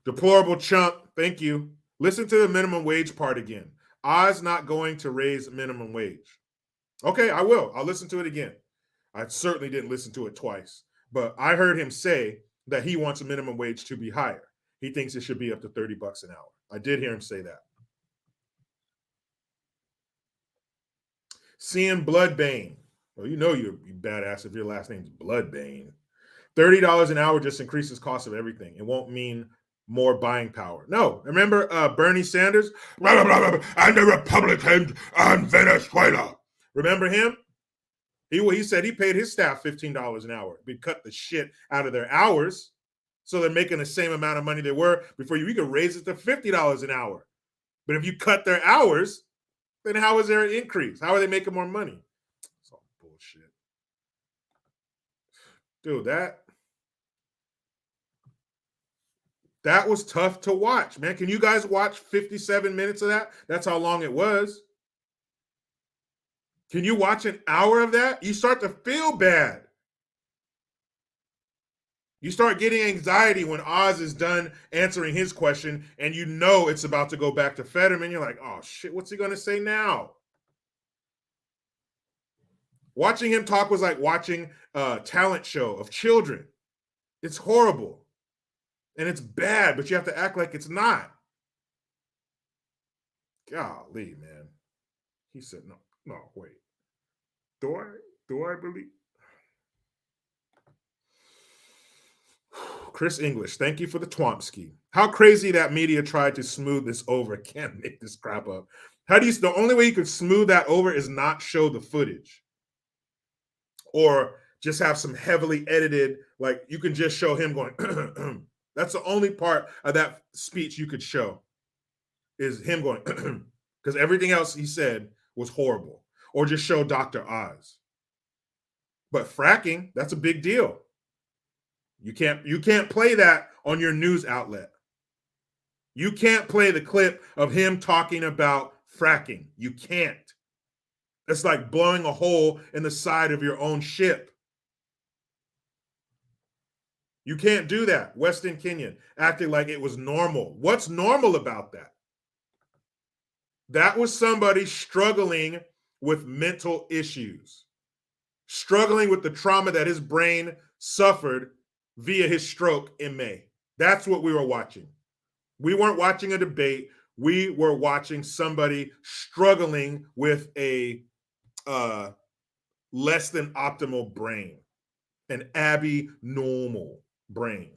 Deplorable chump. Thank you. Listen to the minimum wage part again. Oz not going to raise minimum wage. Okay, I will. I'll listen to it again. I certainly didn't listen to it twice, but I heard him say that he wants a minimum wage to be higher. He thinks it should be up to $30 an hour. I did hear him say that. Seeing Bloodbane. Well, you know you're badass if your last name's Bloodbane. $30 an hour just increases cost of everything. It won't mean more buying power. No, remember Bernie Sanders? Blah, blah, blah, blah, and the Republicans and Venezuela. Remember him? He said he paid his staff $15 an hour. We cut the shit out of their hours, so they're making the same amount of money they were before. You could raise it to $50 an hour. But if you cut their hours, then how is there an increase? How are they making more money? It's all bullshit. Dude, that was tough to watch, man. Can you guys watch 57 minutes of that? That's how long it was. Can you watch an hour of that? You start to feel bad. You start getting anxiety when Oz is done answering his question and you know it's about to go back to Fetterman. You're like, oh shit, what's he going to say now? Watching him talk was like watching a talent show of children. It's horrible. And it's bad, but you have to act like it's not. Golly, man. He said, no, wait. Do I believe? Chris English, thank you for the Twomsky. How crazy that media tried to smooth this over. Can't make this crap up. The only way you could smooth that over is not show the footage. Or just have some heavily edited, like you can just show him going, that's the only part of that speech you could show is him going, because everything else he said was horrible. Or just show Dr. Oz. But fracking, that's a big deal. You can't play that on your news outlet. You can't play the clip of him talking about fracking. You can't. It's like blowing a hole in the side of your own ship. You can't do that. Weston Kenyon acting like it was normal. What's normal about that? That was somebody struggling with mental issues, struggling with the trauma that his brain suffered via his stroke in May. That's what we were watching. We weren't watching a debate. We were watching somebody struggling with a less than optimal brain, an abnormal brain.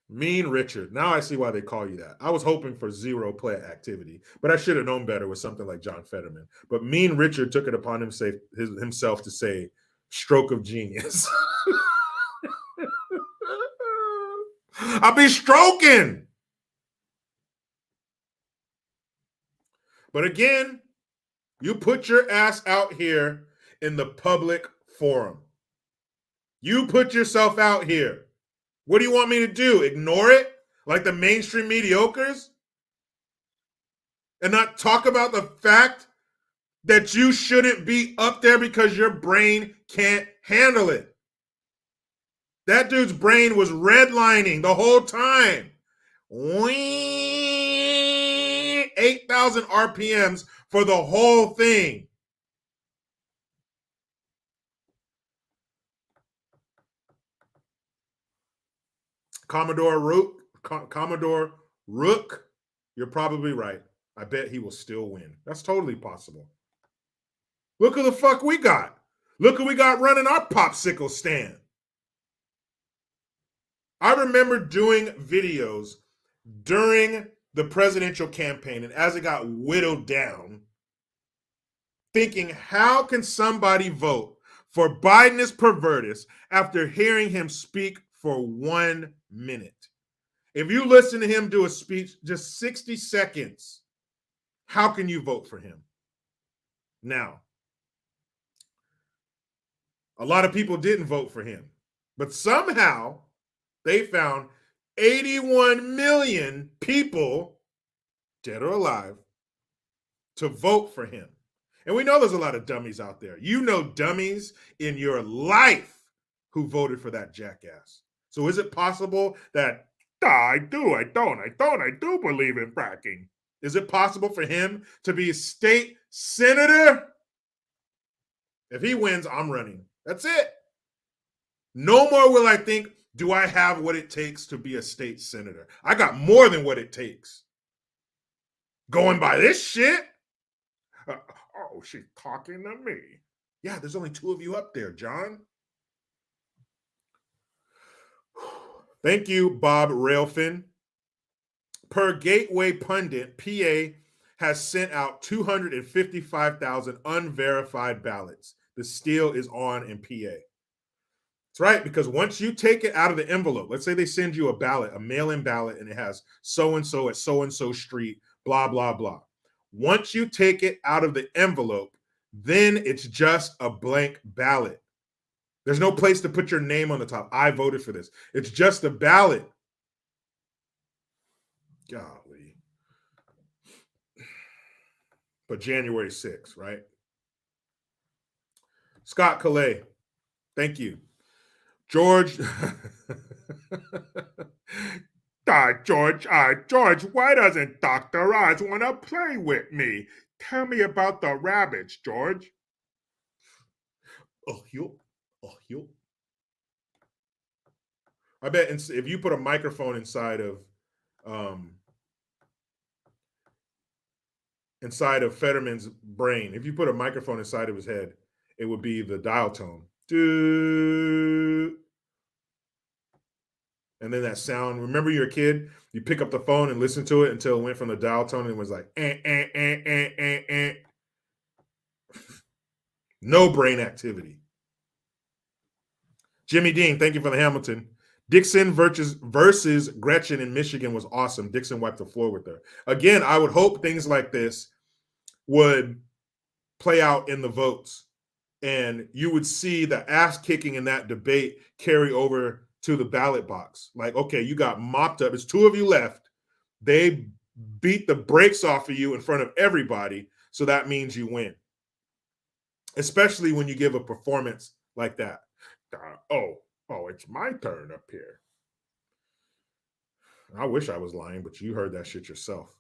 Mean Richard. Now I see why they call you that. I was hoping for zero play activity, but I should have known better with something like John Fetterman. But Mean Richard took it upon himself to say, stroke of genius. I'll be stroking. But again, you put your ass out here in the public forum. You put yourself out here. What do you want me to do? Ignore it? Like the mainstream mediocres? And not talk about the fact that you shouldn't be up there because your brain can't handle it. That dude's brain was redlining the whole time. 8,000 RPMs for the whole thing. Commodore Rook, you're probably right. I bet he will still win. That's totally possible. Look who the fuck we got. Look who we got running our popsicle stand. I remember doing videos during the presidential campaign, and as it got whittled down, thinking, how can somebody vote for Biden as pervertus after hearing him speak for 1 minute? If you listen to him do a speech, just 60 seconds, how can you vote for him? Now, a lot of people didn't vote for him, but somehow they found 81 million people, dead or alive, to vote for him. And we know there's a lot of dummies out there. You know dummies in your life who voted for that jackass. So is it possible that I do believe in fracking? Is it possible for him to be a state senator? If he wins, I'm running. That's it. No more will I think, do I have what it takes to be a state senator? I got more than what it takes. Going by this shit? Oh, she's talking to me. Yeah, there's only 2 of you up there, John. Thank you, Bob Railfin. Per Gateway Pundit, PA has sent out 255,000 unverified ballots. The steal is on in PA. That's right, because once you take it out of the envelope, let's say they send you a ballot, a mail-in ballot, and it has so-and-so at so-and-so street, blah, blah, blah. Once you take it out of the envelope, then it's just a blank ballot. There's no place to put your name on the top. I voted for this. It's just a ballot. Golly. But January 6th, right? Scott Calais, thank you. George. George, why doesn't Dr. Oz want to play with me? Tell me about the rabbits, George. Oh, you. I bet if you put a microphone inside of Fetterman's brain, if you put a microphone inside of his head, it would be the dial tone. And then that sound, remember you're a kid, you pick up the phone and listen to it until it went from the dial tone and it was like, No brain activity. Jimmy Dean, thank you for the Hamilton. Dixon versus Gretchen in Michigan was awesome. Dixon wiped the floor with her. Again, I would hope things like this would play out in the votes. And you would see the ass kicking in that debate carry over to the ballot box. Like, okay, you got mopped up. It's 2 of you left. They beat the brakes off of you in front of everybody. So that means you win. Especially when you give a performance like that. Oh, it's my turn up here. I wish I was lying, but you heard that shit yourself.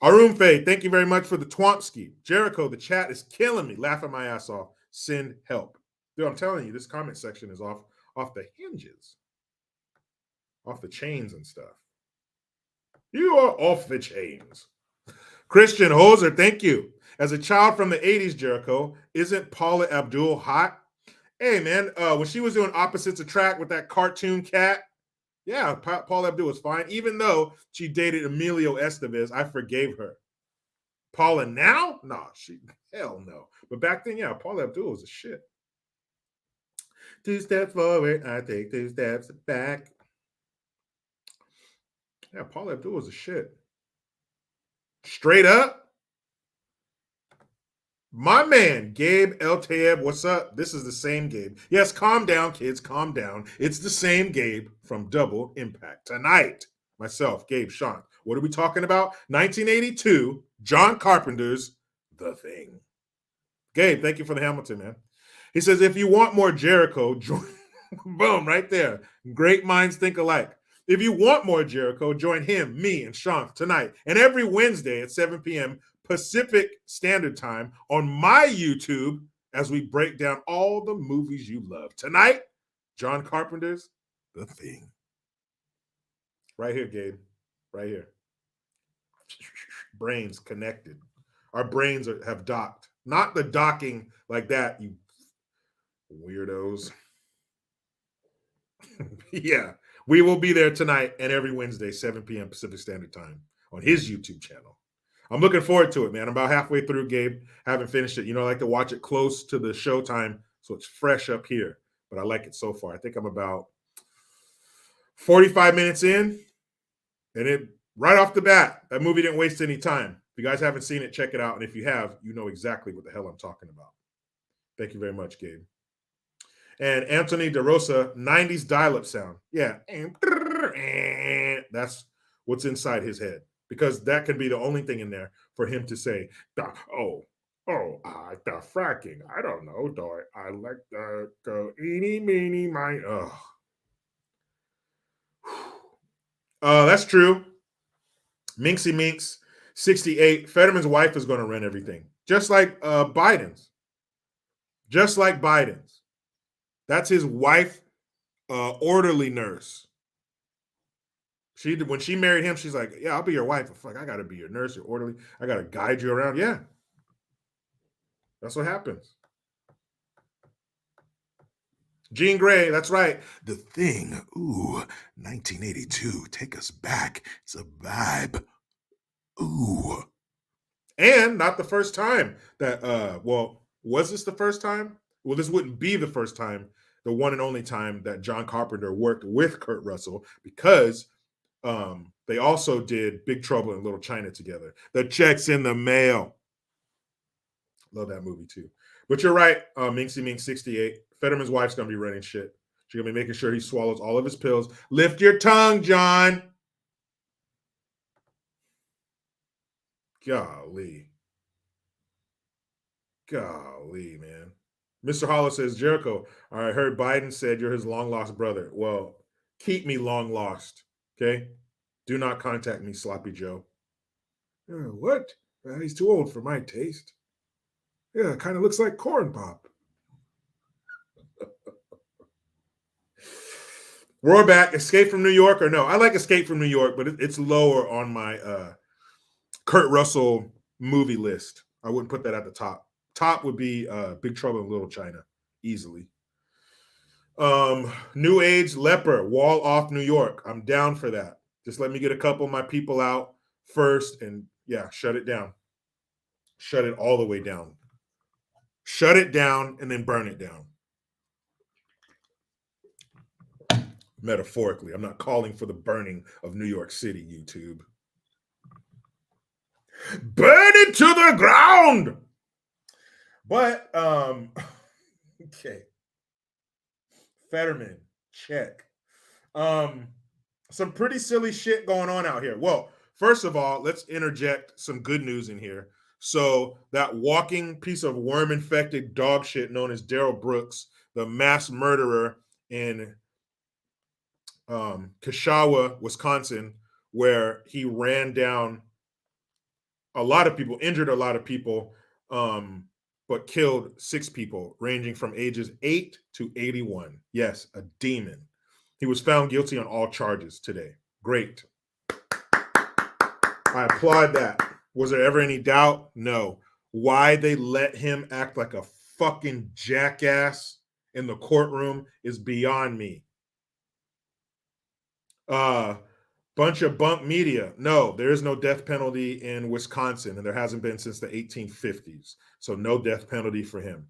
Arun Faye, thank you very much for the Twompski. Jericho, the chat is killing me, laughing my ass off. Send help. Dude, I'm telling you, this comment section is off the hinges. Off the chains and stuff. You are off the chains. Christian Hoser, thank you. As a child from the 80s, Jericho, isn't Paula Abdul hot? Hey, man, when she was doing Opposites Attract with that cartoon cat, yeah, Paula Abdul was fine. Even though she dated Emilio Estevez, I forgave her. Paula now? Nah, hell no. But back then, yeah, Paula Abdul was a shit. 2 steps forward, I take 2 steps back. Yeah, Paula Abdul was a shit. Straight up. My man, Gabe El Tayeb, what's up? This is the same Gabe. Yes, calm down, kids, calm down. It's the same Gabe from Double Impact. Tonight, myself, Gabe, Sean, what are we talking about? 1982, John Carpenter's The Thing. Gabe, thank you for the Hamilton, man. He says, if you want more Jericho, join. Boom, right there. Great minds think alike. If you want more Jericho, join him, me, and Sean tonight and every Wednesday at 7 p.m. Pacific Standard Time on my YouTube as we break down all the movies you love. Tonight, John Carpenter's The Thing. Right here, Gabe. Right here. brains connected. Our brains have docked. Not the docking like that, you weirdos. Yeah, we will be there tonight and every Wednesday, 7 p.m. Pacific Standard Time on his YouTube channel. I'm looking forward to it, man. I'm about halfway through, Gabe. Haven't finished it. You know, I like to watch it close to the showtime so it's fresh up here. But I like it so far. I think I'm about 45 minutes in, and it right off the bat, that movie didn't waste any time. If you guys haven't seen it, check it out. And if you have, you know exactly what the hell I'm talking about. Thank you very much, Gabe. And Anthony DeRosa, 90s dial-up sound. Yeah. That's what's inside his head. Because that could be the only thing in there for him to say, the fracking. I don't know, though. I like the eeny, meeny, mine. That's true. Minxie Minx, 68. Fetterman's wife is going to run everything. Just like Biden's. Just like Biden's. That's his wife, orderly nurse. When she married him, she's like, yeah, I'll be your wife. Fuck, I got to be your nurse, your orderly. I got to guide you around. Yeah. That's what happens. Jean Grey, that's right. The Thing. Ooh, 1982. Take us back. It's a vibe. Ooh. And not the first time that, was this the first time? Well, this wouldn't be the first time, the one and only time that John Carpenter worked with Kurt Russell, because they also did Big Trouble in Little China together. The check's in the mail. Love that movie too. But you're right, Minxie Mink 68. Fetterman's wife's going to be running shit. She's going to be making sure he swallows all of his pills. Lift your tongue, John. Golly. Golly, man. Mr. Hollow says, Jericho, I heard Biden said you're his long-lost brother. Well, keep me long-lost, okay? Do not contact me, Sloppy Joe. What? He's too old for my taste. Yeah, kind of looks like Corn Pop. Roarback, Escape from New York, or no? I like Escape from New York, but it's lower on my Kurt Russell movie list. I wouldn't put that at the top. Top would be Big Trouble in Little China, easily. New Age Leper, Wall Off New York. I'm down for that. Just let me get a couple of my people out first, and yeah, shut it down. Shut it all the way down. Shut it down and then burn it down. Metaphorically, I'm not calling for the burning of New York City, YouTube. Burn it to the ground. But okay. Fetterman, check. Some pretty silly shit going on out here. Well, first of all, let's interject some good news in here. So that walking piece of worm-infected dog shit known as Darrell Brooks, the mass murderer in Keshawa, Wisconsin, where he ran down a lot of people, injured a lot of people, but killed 6 people, ranging from ages 8 to 81. Yes, a demon. He was found guilty on all charges today. Great. I applaud that. Was there ever any doubt? No. Why they let him act like a fucking jackass in the courtroom is beyond me. Bunch of bunk media. No, there is no death penalty in Wisconsin, and there hasn't been since the 1850s. So no death penalty for him.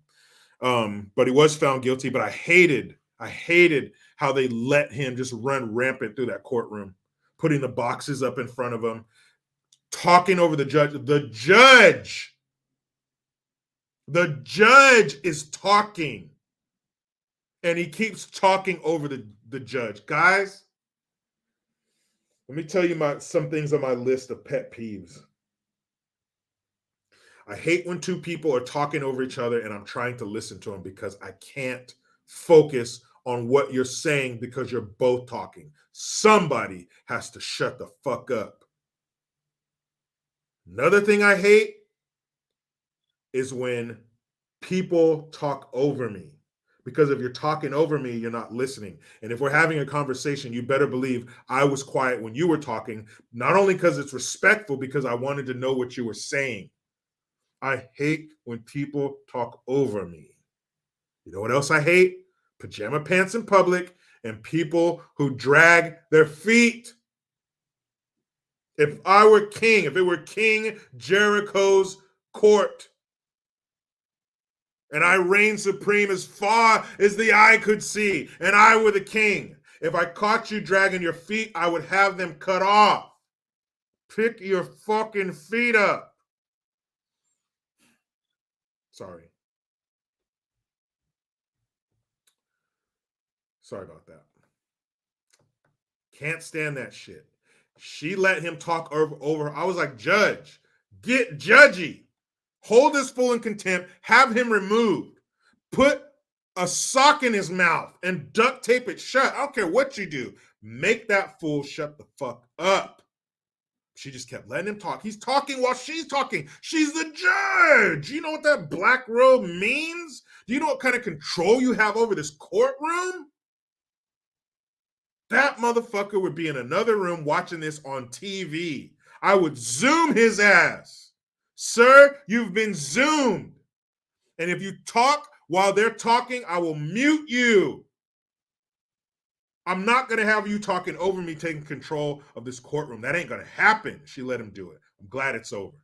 But he was found guilty. But I hated how they let him just run rampant through that courtroom, putting the boxes up in front of him, talking over the judge. The judge is talking, and he keeps talking over the judge. Guys, let me tell you some things on my list of pet peeves. I hate when 2 people are talking over each other and I'm trying to listen to them because I can't focus on what you're saying because you're both talking. Somebody has to shut the fuck up. Another thing I hate is when people talk over me. Because if you're talking over me, you're not listening. And if we're having a conversation, you better believe I was quiet when you were talking, not only because it's respectful, because I wanted to know what you were saying. I hate when people talk over me. You know what else I hate? Pajama pants in public and people who drag their feet. If I were king, if it were King Jericho's court, and I reigned supreme as far as the eye could see, and I were the king, if I caught you dragging your feet, I would have them cut off. Pick your fucking feet up. Sorry. Sorry about that. Can't stand that shit. She let him talk over. I was like, Judge, get judgy. Hold this fool in contempt. Have him removed. Put a sock in his mouth and duct tape it shut. I don't care what you do. Make that fool shut the fuck up. She just kept letting him talk. He's talking while she's talking. She's the judge. You know what that black robe means? Do you know what kind of control you have over this courtroom? That motherfucker would be in another room watching this on TV. I would zoom his ass. Sir, you've been zoomed. And if you talk while they're talking, I will mute you. I'm not going to have you talking over me, taking control of this courtroom. That ain't going to happen. She let him do it. I'm glad it's over.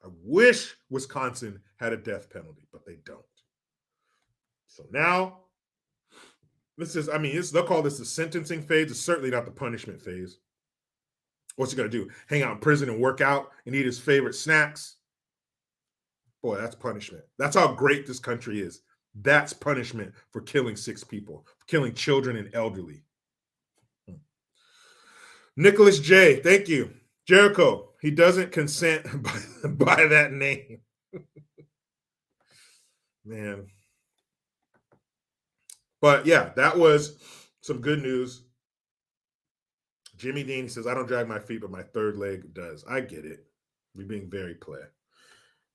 I wish Wisconsin had a death penalty, but they don't. So now, they'll call this the sentencing phase. It's certainly not the punishment phase. What's he going to do? Hang out in prison and work out and eat his favorite snacks? Boy, that's punishment. That's how great this country is. That's punishment for killing 6 people, for killing children and elderly. Nicholas J., thank you. Jericho, he doesn't consent by that name. Man. But yeah, that was some good news. Jimmy Dean says, I don't drag my feet, but my third leg does. I get it. We're being very clear.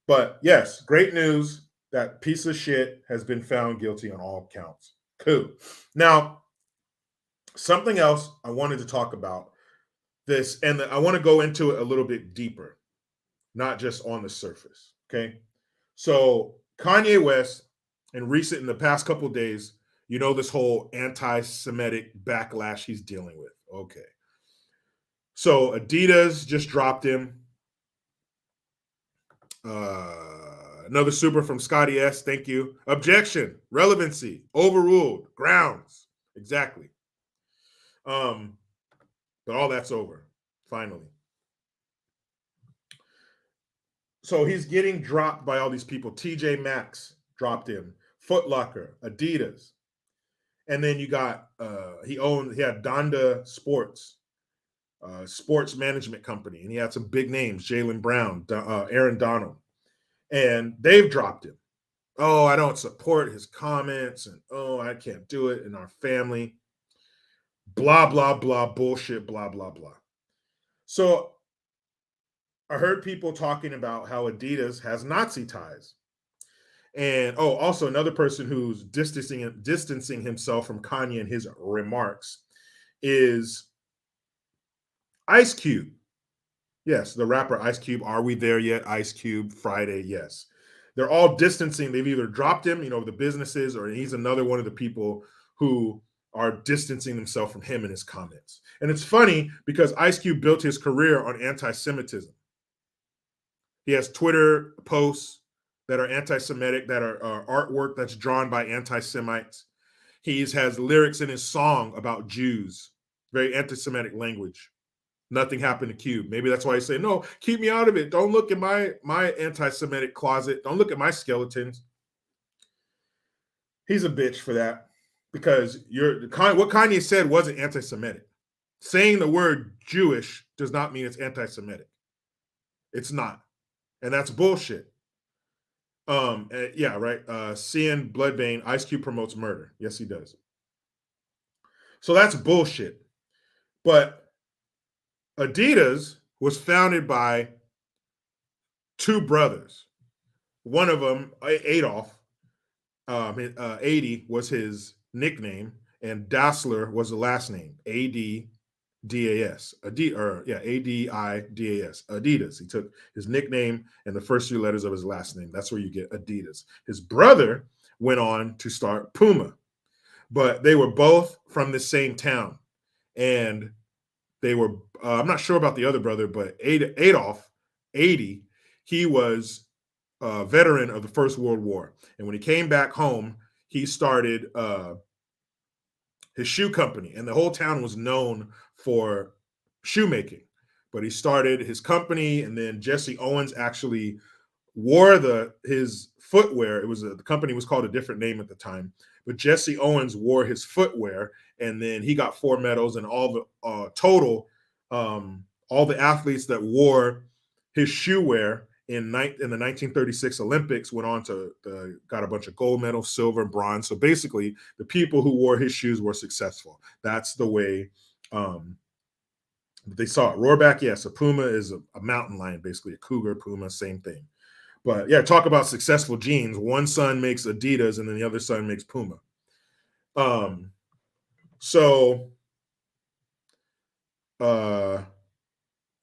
But yes, great news. That piece of shit has been found guilty on all counts. Cool. Now, something else I wanted to talk about this, and I want to go into it a little bit deeper, not just on the surface. Okay. So Kanye West, in the past couple of days, you know, this whole anti-Semitic backlash he's dealing with. Okay. So Adidas just dropped him. Another super from Scotty S. Thank you. Objection, relevancy, overruled, grounds. Exactly. But all that's over, finally. So he's getting dropped by all these people. TJ Maxx dropped him. Foot Locker, Adidas. And then you got, he had Donda Sports, sports management company. And he had some big names, Jaylen Brown, Aaron Donald. And they've dropped him. Oh, I don't support his comments. And, oh, I can't do it in our family. Blah, blah, blah, bullshit, blah, blah, blah. So I heard people talking about how Adidas has Nazi ties. And, also another person who's distancing himself from Kanye and his remarks is Ice Cube. Yes, the rapper Ice Cube. Are we there yet? Ice Cube, Friday, yes. They're all distancing. They've either dropped him, the businesses, or he's another one of the people who are distancing themselves from him and his comments. And it's funny because Ice Cube built his career on anti-Semitism. He has Twitter posts that are anti-Semitic, that are artwork that's drawn by anti-Semites. He has lyrics in his song about Jews, very anti-Semitic language. Nothing happened to Cube. Maybe that's why he said, no, keep me out of it. Don't look at my anti-Semitic closet. Don't look at my skeletons. He's a bitch for that because what Kanye said wasn't anti-Semitic. Saying the word Jewish does not mean it's anti-Semitic. It's not. And that's bullshit. Yeah, right. CN Bloodbane, Ice Cube promotes murder. Yes, he does. So that's bullshit. But Adidas was founded by 2 brothers. One of them, Adolf, 80 was his nickname, and Dassler was the last name. Adidas. Adidas. Adidas. He took his nickname and the first 3 letters of his last name. That's where you get Adidas. His brother went on to start Puma, but they were both from the same town, and they were. I'm not sure about the other brother, but Adolf, 80, he was a veteran of the First World War, and when he came back home, he started his shoe company, and the whole town was known for shoemaking. But he started his company, and then Jesse Owens actually wore his footwear. It was the company was called a different name at the time, but Jesse Owens wore his footwear, and then he got 4 medals, and all the total, all the athletes that wore his shoe wear in the 1936 Olympics went on to got a bunch of gold medals, silver, and bronze. So basically, the people who wore his shoes were successful. That's the way they saw it. Roarback, yes, a puma is a mountain lion, basically a cougar, puma, same thing. But yeah, talk about successful genes. One son makes Adidas, and then the other son makes Puma.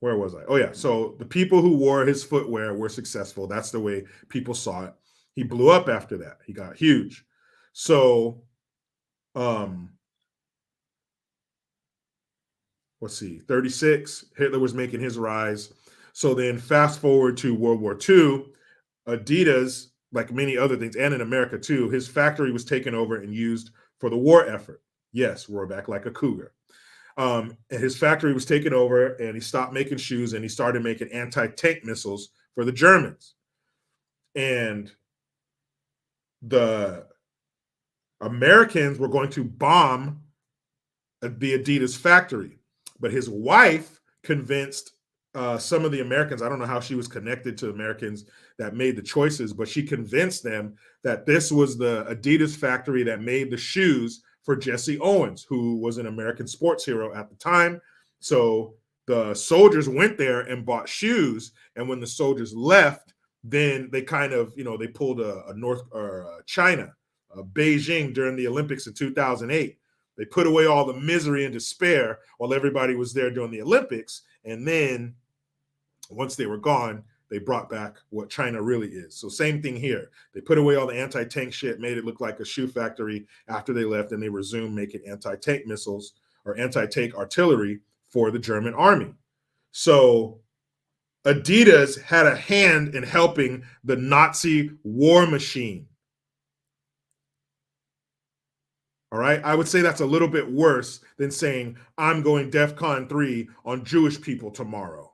Where was I? Oh yeah. So the people who wore his footwear were successful. That's the way people saw it. He blew up after that. He got huge. So, let's see, 36, Hitler was making his rise. So then fast forward to World War II, Adidas, like many other things, and in America too, his factory was taken over and used for the war effort. Yes, roar back like a cougar. And his factory was taken over, and he stopped making shoes, and he started making anti-tank missiles for the Germans. And the Americans were going to bomb the Adidas factory, but his wife convinced some of the Americans, I don't know how she was connected to Americans that made the choices, but she convinced them that this was the Adidas factory that made the shoes for Jesse Owens, who was an American sports hero at the time. So the soldiers went there and bought shoes, and when the soldiers left, then they kind of, they pulled a North or China, Beijing during the Olympics in 2008. They put away all the misery and despair while everybody was there during the Olympics, and then once they were gone, they brought back what China really is. So same thing here. They put away all the anti-tank shit, made it look like a shoe factory after they left, and they resumed making anti-tank missiles or anti-tank artillery for the German army. So Adidas had a hand in helping the Nazi war machine. All right. I would say that's a little bit worse than saying, I'm going DEFCON 3 on Jewish people tomorrow.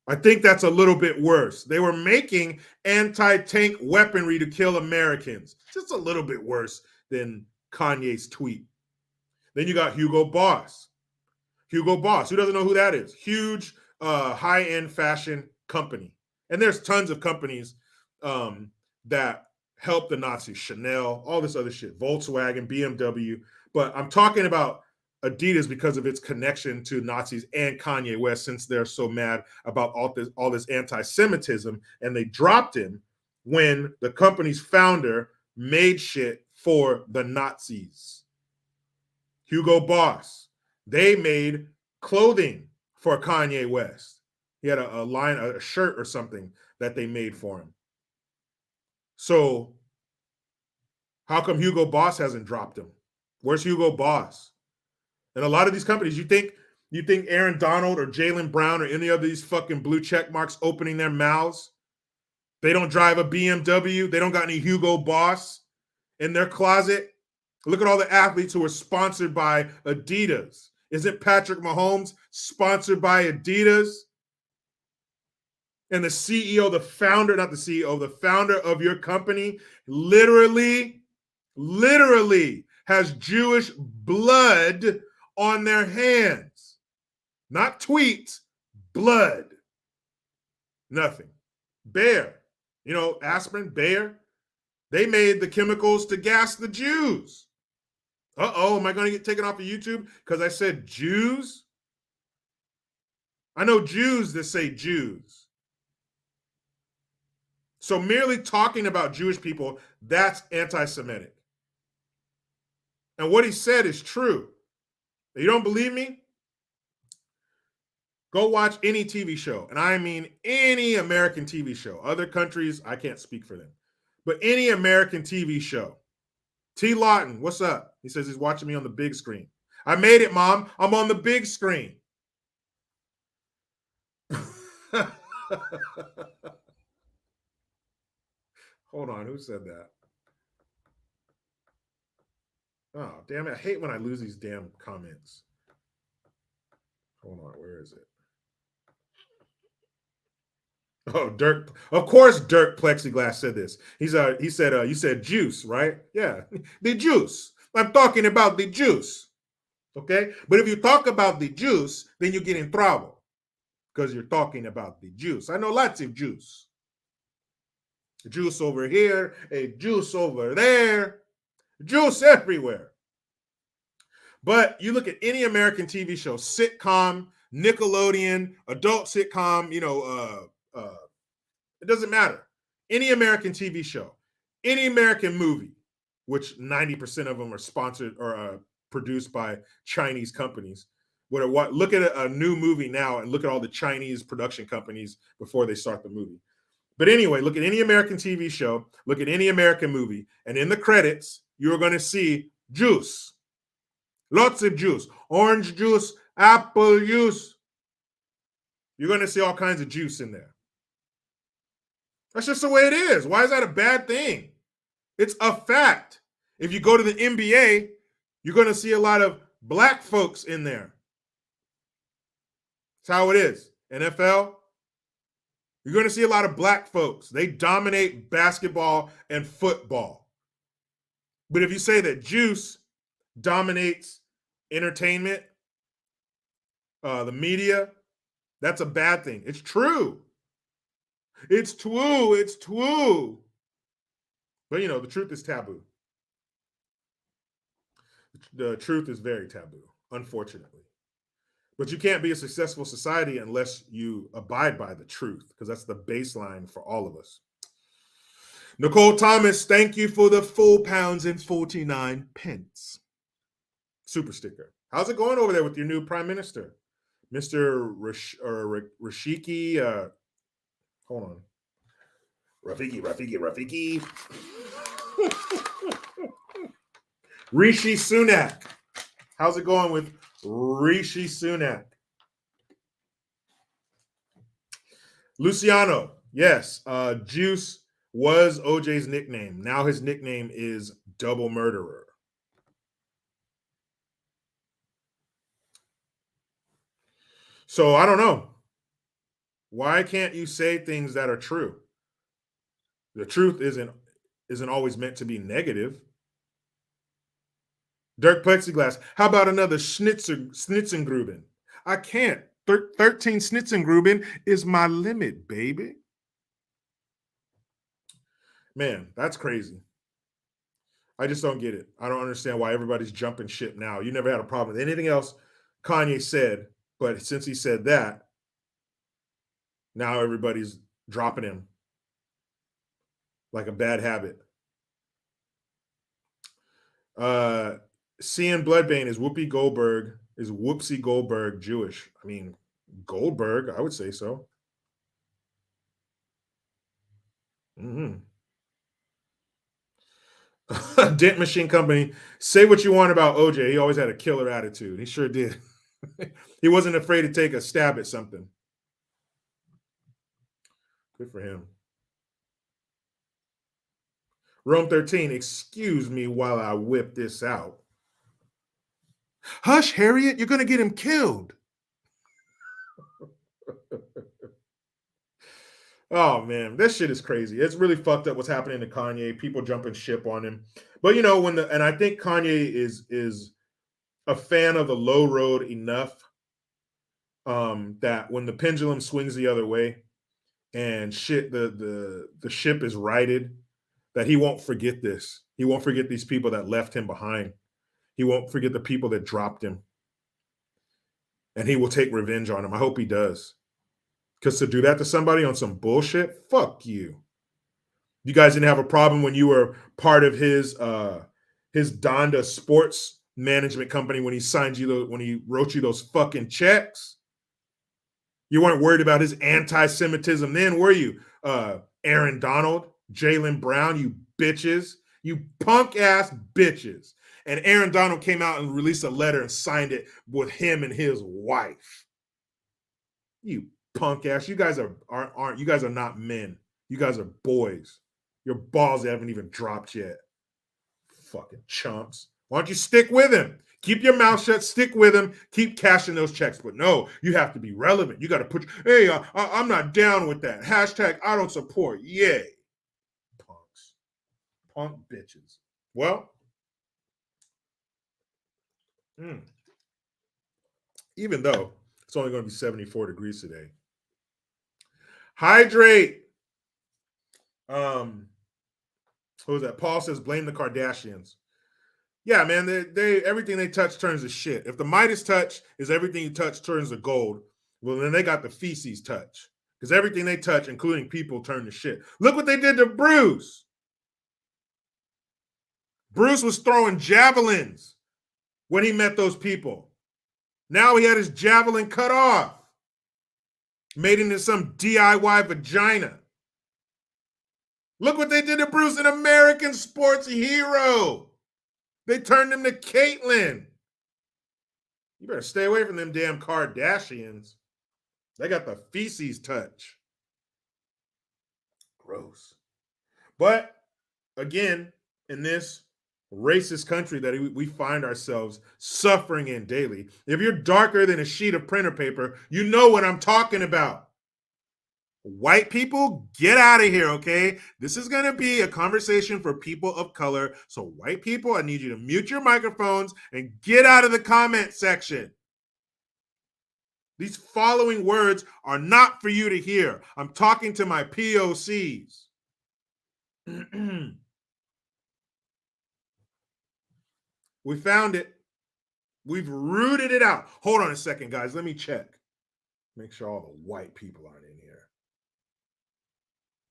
I think that's a little bit worse. They were making anti-tank weaponry to kill Americans. Just a little bit worse than Kanye's tweet. Then you got Hugo Boss. Hugo Boss, who doesn't know who that is? Huge high-end fashion company. And there's tons of companies that help the Nazis, Chanel, all this other shit, Volkswagen, BMW. But I'm talking about Adidas because of its connection to Nazis and Kanye West, since they're so mad about all this anti-Semitism, and they dropped him when the company's founder made shit for the Nazis. Hugo Boss, they made clothing for Kanye West. He had a line, a shirt or something that they made for him. So how come Hugo Boss hasn't dropped him? Where's Hugo Boss? And a lot of these companies, you think Aaron Donald or Jaylen Brown or any of these fucking blue check marks opening their mouths? They don't drive a BMW. They don't got any Hugo Boss in their closet. Look at all the athletes who are sponsored by Adidas. Isn't Patrick Mahomes sponsored by Adidas? And the CEO, the founder of your company, literally has Jewish blood on their hands. Not tweets, blood. Nothing. Bayer, aspirin, Bayer, they made the chemicals to gas the Jews. Uh-oh, am I going to get taken off of YouTube because I said Jews? I know Jews that say Jews. So merely talking about Jewish people, that's anti-Semitic. And what he said is true. You don't believe me? Go watch any TV show. And I mean any American TV show. Other countries, I can't speak for them. But any American TV show. T. Lawton, what's up? He says he's watching me on the big screen. I made it, Mom. I'm on the big screen. Hold on, who said that? Oh, damn it. I hate when I lose these damn comments. Hold on, where is it? Oh, Dirk. Of course, Dirk Plexiglass said this. He said, you said juice, right? Yeah, the juice. I'm talking about the juice. Okay? But if you talk about the juice, then you get in trouble because you're talking about the juice. I know lots of juice. Juice over here, a juice over there, juice everywhere. But you look at any American TV show, sitcom, Nickelodeon, adult sitcom, it doesn't matter. Any American TV show, any American movie, which 90% of them are sponsored or produced by Chinese companies. Look at a new movie now and look at all the Chinese production companies before they start the movie. But anyway, look at any American TV show, look at any American movie, and in the credits, you're going to see juice. Lots of juice. Orange juice, apple juice. You're going to see all kinds of juice in there. That's just the way it is. Why is that a bad thing? It's a fact. If you go to the NBA, you're going to see a lot of black folks in there. That's how it is. NFL, you're going to see a lot of black folks. They dominate basketball and football. But if you say that juice dominates entertainment, the media, that's a bad thing. It's true. It's true. It's true. But, the truth is taboo. The truth is very taboo, unfortunately. But you can't be a successful society unless you abide by the truth, because that's the baseline for all of us. Nicole Thomas, thank you for the £4.49. Super sticker. How's it going over there with your new prime minister, Mr. Rafiki? Hold on. Rafiki. Rishi Sunak. How's it going with Rishi Sunak? Luciano, yes. Juice was OJ's nickname. Now his nickname is Double Murderer. So I don't know. Why can't you say things that are true? The truth isn't always meant to be negative. Dirk Plexiglass, how about another Schnitzengruben? I can't. 13 Schnitzengruben is my limit, baby. Man, that's crazy. I just don't get it. I don't understand why everybody's jumping ship now. You never had a problem with anything else Kanye said, but since he said that, now everybody's dropping him like a bad habit. Seeing Bloodbane is Whoopi Goldberg. Is Whoopsie Goldberg Jewish? I mean, Goldberg, I would say so. Dent Machine Company, say what you want about OJ. He always had a killer attitude. He sure did. He wasn't afraid to take a stab at something. Good for him. Rome 13, excuse me while I whip this out. Hush, Harriet, you're going to get him killed. Oh, man, this shit is crazy. It's really fucked up what's happening to Kanye. People jumping ship on him. But, and I think Kanye is a fan of the low road enough that when the pendulum swings the other way and shit, the ship is righted, that he won't forget this. He won't forget these people that left him behind. He won't forget the people that dropped him. And he will take revenge on him. I hope he does. Because to do that to somebody on some bullshit, fuck you. You guys didn't have a problem when you were part of his Donda sports management company when he signed you when he wrote you those fucking checks. You weren't worried about his anti-Semitism then, were you? Aaron Donald, Jaylen Brown, you bitches, you punk ass bitches. And Aaron Donald came out and released a letter and signed it with him and his wife. You punk ass. You guys aren't. You guys are not men. You guys are boys. Your balls haven't even dropped yet. Fucking chumps. Why don't you stick with him? Keep your mouth shut. Stick with him. Keep cashing those checks. But no, you have to be relevant. You got to put. Hey, I'm not down with that. Hashtag I don't support. Yay, punks, punk bitches. Well. Even though it's only going to be 74 degrees today. Hydrate. Who was that? Paul says, blame the Kardashians. Yeah, man, they everything they touch turns to shit. If the Midas touch is everything you touch turns to gold, well, then they got the feces touch. Because everything they touch, including people, turn to shit. Look what they did to Bruce. Bruce was throwing javelins when he met those people. Now he had his javelin cut off. Made into some DIY vagina. Look what they did to Bruce, an American sports hero. They turned him to Caitlyn. You better stay away from them damn Kardashians. They got the feces touch. Gross. But again, in this racist country that we find ourselves suffering in daily, if you're darker than a sheet of printer paper, you know what I'm talking about. White people, get out of here, okay? This is going to be a conversation for people of color. So white people, I need you to mute your microphones and get out of the comment section. These following words are not for you to hear. I'm talking to my POCs. We found it. We've rooted it out. Hold on a second, guys. Let me check. Make sure all the white people aren't in here.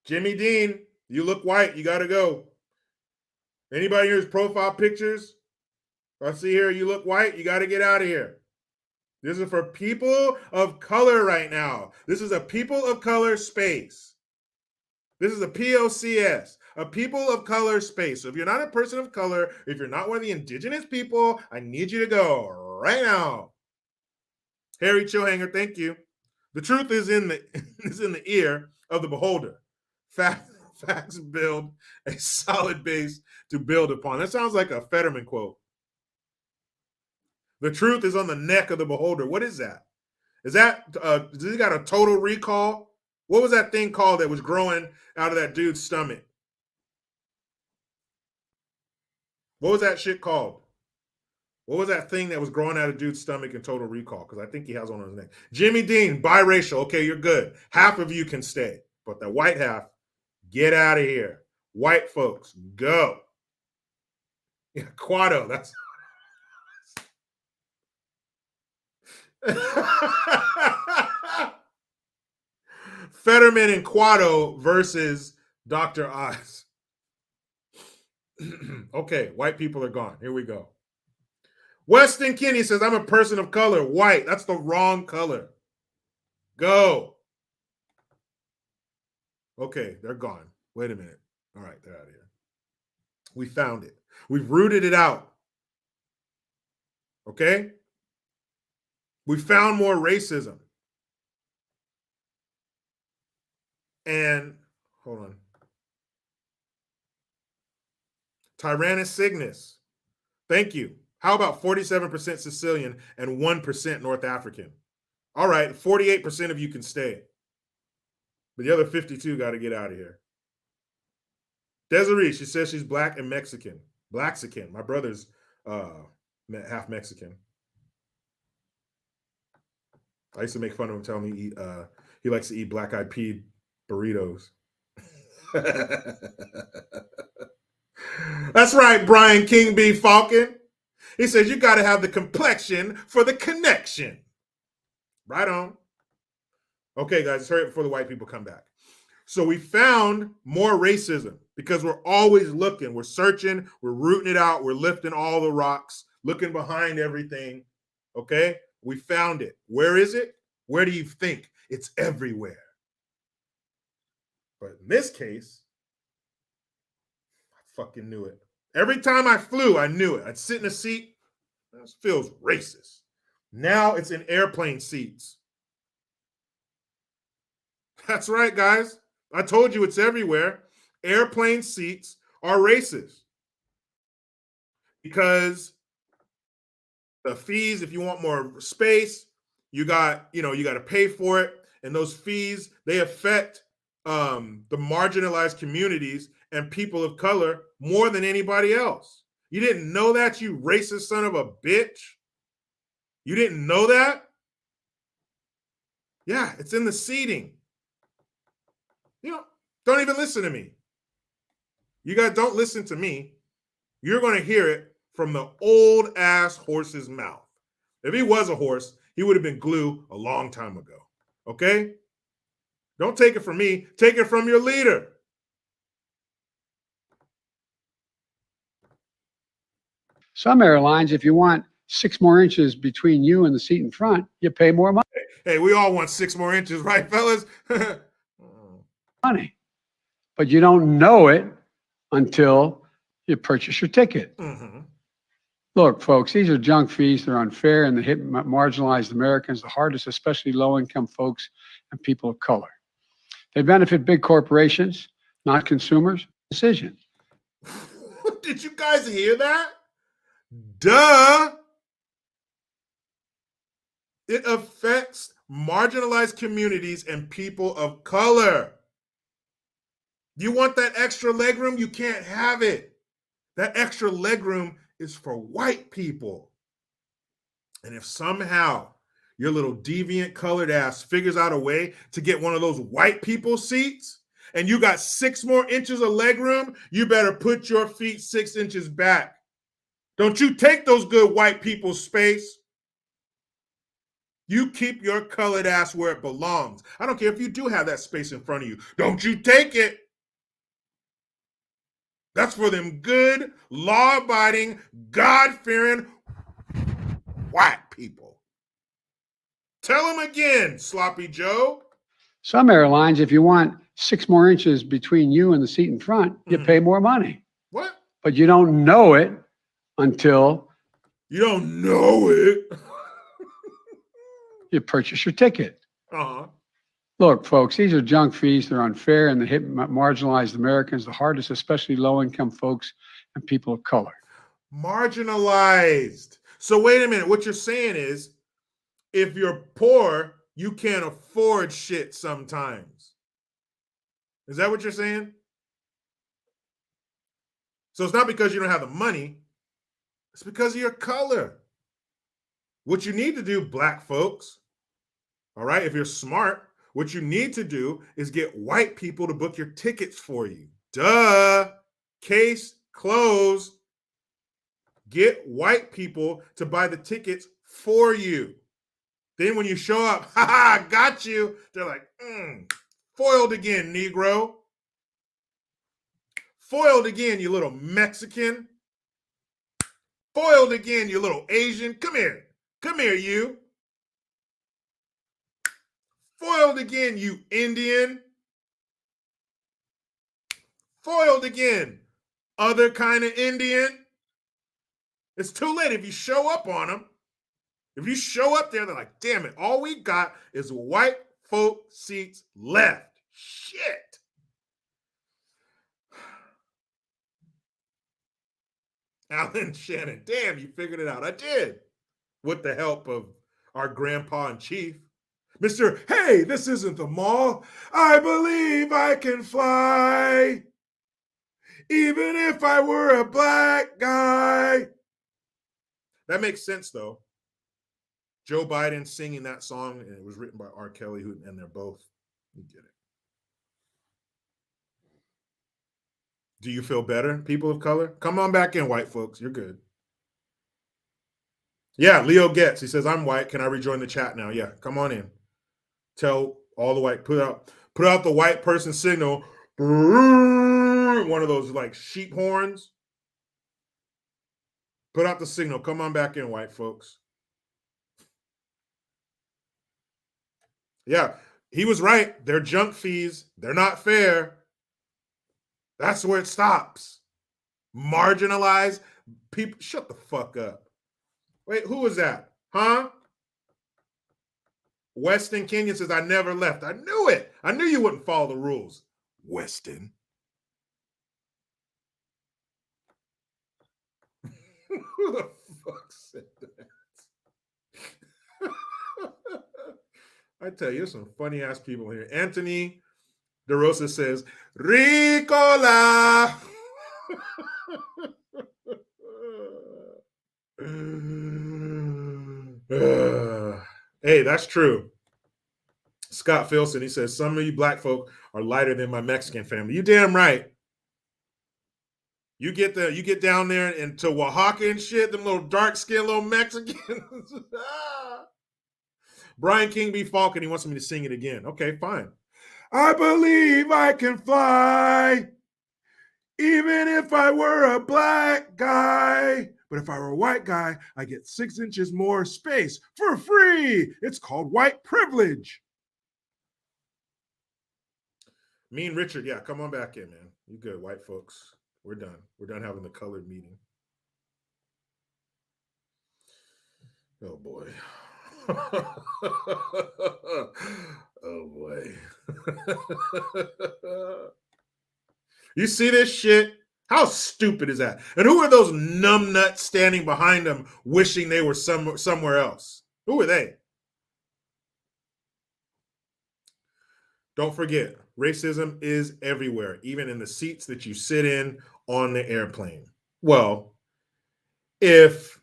Jimmy Dean, you look white. You got to go. Anybody here's profile pictures? I see here you look white. You got to get out of here. This is for people of color right now. This is a people of color space. This is a POCS, a people of color space. So if you're not a person of color, if you're not one of the indigenous people, I need you to go right now. Harry Chillhanger, thank you. The truth is in the ear of the beholder. Facts build a solid base to build upon. That sounds like a Fetterman quote. The truth is on the neck of the beholder. What is that? Is that, does he got a total recall? What was that thing called that was growing out of that dude's stomach? What was that shit called? What was that thing that was growing out of dude's stomach in Total Recall? Because I think he has one on his neck. Jimmy Dean, biracial. Okay, you're good. Half of you can stay. But the white half, get out of here. White folks, go. Yeah, Quado, that's... Fetterman and Quado versus Dr. Oz. Okay, white people are gone. Here we go. Weston Kinney says, I'm a person of color. White. That's the wrong color. Go. Okay, they're gone. Wait a minute. All right, they're out of here. We found it. We've rooted it out. Okay? We found more racism. And, hold on. Tyrannus Cygnus. Thank you. How about 47% Sicilian and 1% North African? All right, 48% of you can stay. But the other 52 got to get out of here. Desiree, she says she's black and Mexican. Blaxican. My brother's half Mexican. I used to make fun of him telling me he likes to eat black-eyed pea burritos. That's right, Brian King B. Falcon. He says you got to have the complexion for the connection. Right on. Okay, guys, let's hurry up before the white people come back. So we found more racism. because we're always looking. We're searching. We're rooting it out. We're lifting all the rocks, looking behind everything. Okay? We found it. Where is it? Where do you think? It's everywhere. But in this case, I fucking knew it. Every time I flew, I knew it. I'd sit in a seat. This feels racist. Now it's in airplane seats. That's right, guys. I told you it's everywhere. Airplane seats are racist because the fees, if you want more space, you got to pay for it. And those fees, they affect the marginalized communities and people of color more than anybody else. You didn't know that, you racist son of a bitch? You didn't know that? Yeah, it's in the seating. Don't even listen to me. You guys don't listen to me. You're going to hear it from the old ass horse's mouth. If he was a horse, he would have been glue a long time ago. Okay? Don't take it from me. Take it from your leader. Some airlines, if you want 6 more inches between you and the seat in front, you pay more money. Hey, we all want 6 more inches, right, fellas? But you don't know it until you purchase your ticket. Mm-hmm. Look, folks, these are junk fees. They're unfair and they hit marginalized Americans the hardest, especially low-income folks and people of color. They benefit big corporations, not consumers. Decision. Did you guys hear that? Duh. It affects marginalized communities and people of color. You want that extra legroom? You can't have it. That extra legroom is for white people. And if somehow your little deviant colored ass figures out a way to get one of those white people seats and you got 6 more inches of legroom, you better put your feet 6 inches back. Don't you take those good white people's space. You keep your colored ass where it belongs. I don't care if you do have that space in front of you. Don't you take it. That's for them good, law-abiding, God-fearing white people. Tell them again, Sloppy Joe. Some airlines, if you want 6 more inches between you and the seat in front, you pay more money. What? But you don't know it until you don't know it. You purchase your ticket. Uh-huh. Look, folks, these are junk fees. They're unfair and they hit marginalized Americans the hardest, especially low-income folks and people of color. Marginalized. So wait a minute. What you're saying is if you're poor, you can't afford shit sometimes. Is that what you're saying? So it's not because you don't have the money. It's because of your color. What you need to do, black folks, all right, if you're smart, what you need to do is get white people to book your tickets for you. Duh. Case closed. Get white people to buy the tickets for you. Then when you show up, haha, got you. They're like, foiled again, Negro. Foiled again, you little Mexican. Foiled again, you little Asian. Come here. Come here, you. Foiled again, you Indian. Foiled again, other kind of Indian. It's too late if you show up on them. If you show up there, they're like, damn it, all we got is white folk seats left. Shit. Alan Shannon, damn, you figured it out. I did. With the help of our grandpa in chief. Mr. Hey, this isn't the mall. I believe I can fly. Even if I were a black guy. That makes sense, though. Joe Biden singing that song, and it was written by R. Kelly, and they're both. You get it. Do you feel better, people of color? Come on back in, white folks. You're good. Yeah, Leo Getz. He says, I'm white. Can I rejoin the chat now? Yeah, come on in. Tell all the white, put out the white person signal. one of those like sheep horns. Put out the signal. Come on back in, white folks. Yeah, he was right. They're junk fees. They're not fair. That's where it stops. Marginalized people. Shut the fuck up. Wait, who was that? Huh? Weston Kenyon says, I never left. I knew it. I knew you wouldn't follow the rules. Weston. Who the fuck said that? I tell you, there's some funny ass people here. Anthony DeRosa says, Ricola. Hey, that's true. Scott Filson, he says, some of you black folk are lighter than my Mexican family. You damn right. You get down there into Oaxaca and shit, them little dark-skinned little Mexicans. Brian King B. Falcon, he wants me to sing it again. Okay, fine. I believe I can fly, even if I were a black guy. But if I were a white guy, I get 6 inches more space for free. It's called white privilege. Mean Richard, yeah, come on back in, man. You good, white folks. We're done. We're done having the colored meeting. Oh, boy. Oh, boy. You see this shit? How stupid is that? And who are those numbnuts standing behind them wishing they were somewhere else? Who are they? Don't forget, racism is everywhere, even in the seats that you sit in on the airplane. Well, if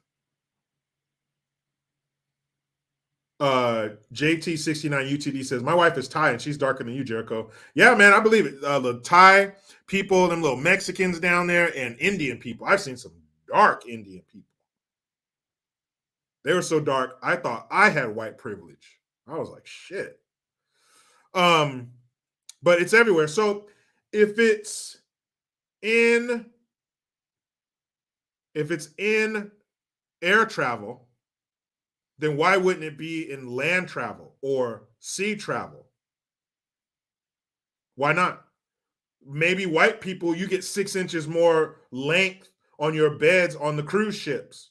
JT69 UTD says, my wife is Thai and she's darker than you, Jericho. Yeah, man, I believe it. The Thai people, them little Mexicans down there, and Indian people. I've seen some dark Indian people. They were so dark, I thought I had white privilege. I was like, shit. But it's everywhere. So if it's in air travel, then why wouldn't it be in land travel or sea travel? Why not? Maybe white people, you get 6 inches more length on your beds on the cruise ships.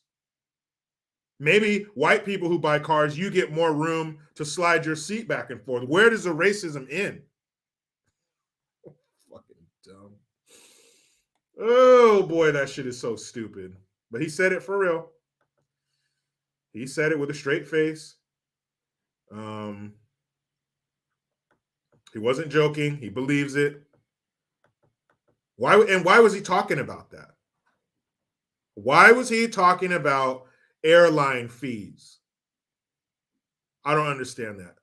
Maybe white people who buy cars, you get more room to slide your seat back and forth. Where does the racism end? Fucking dumb. Oh boy, that shit is so stupid. But he said it for real. He said it with a straight face. He wasn't joking. He believes it. Why was he talking about that? Why was he talking about airline fees? I don't understand that.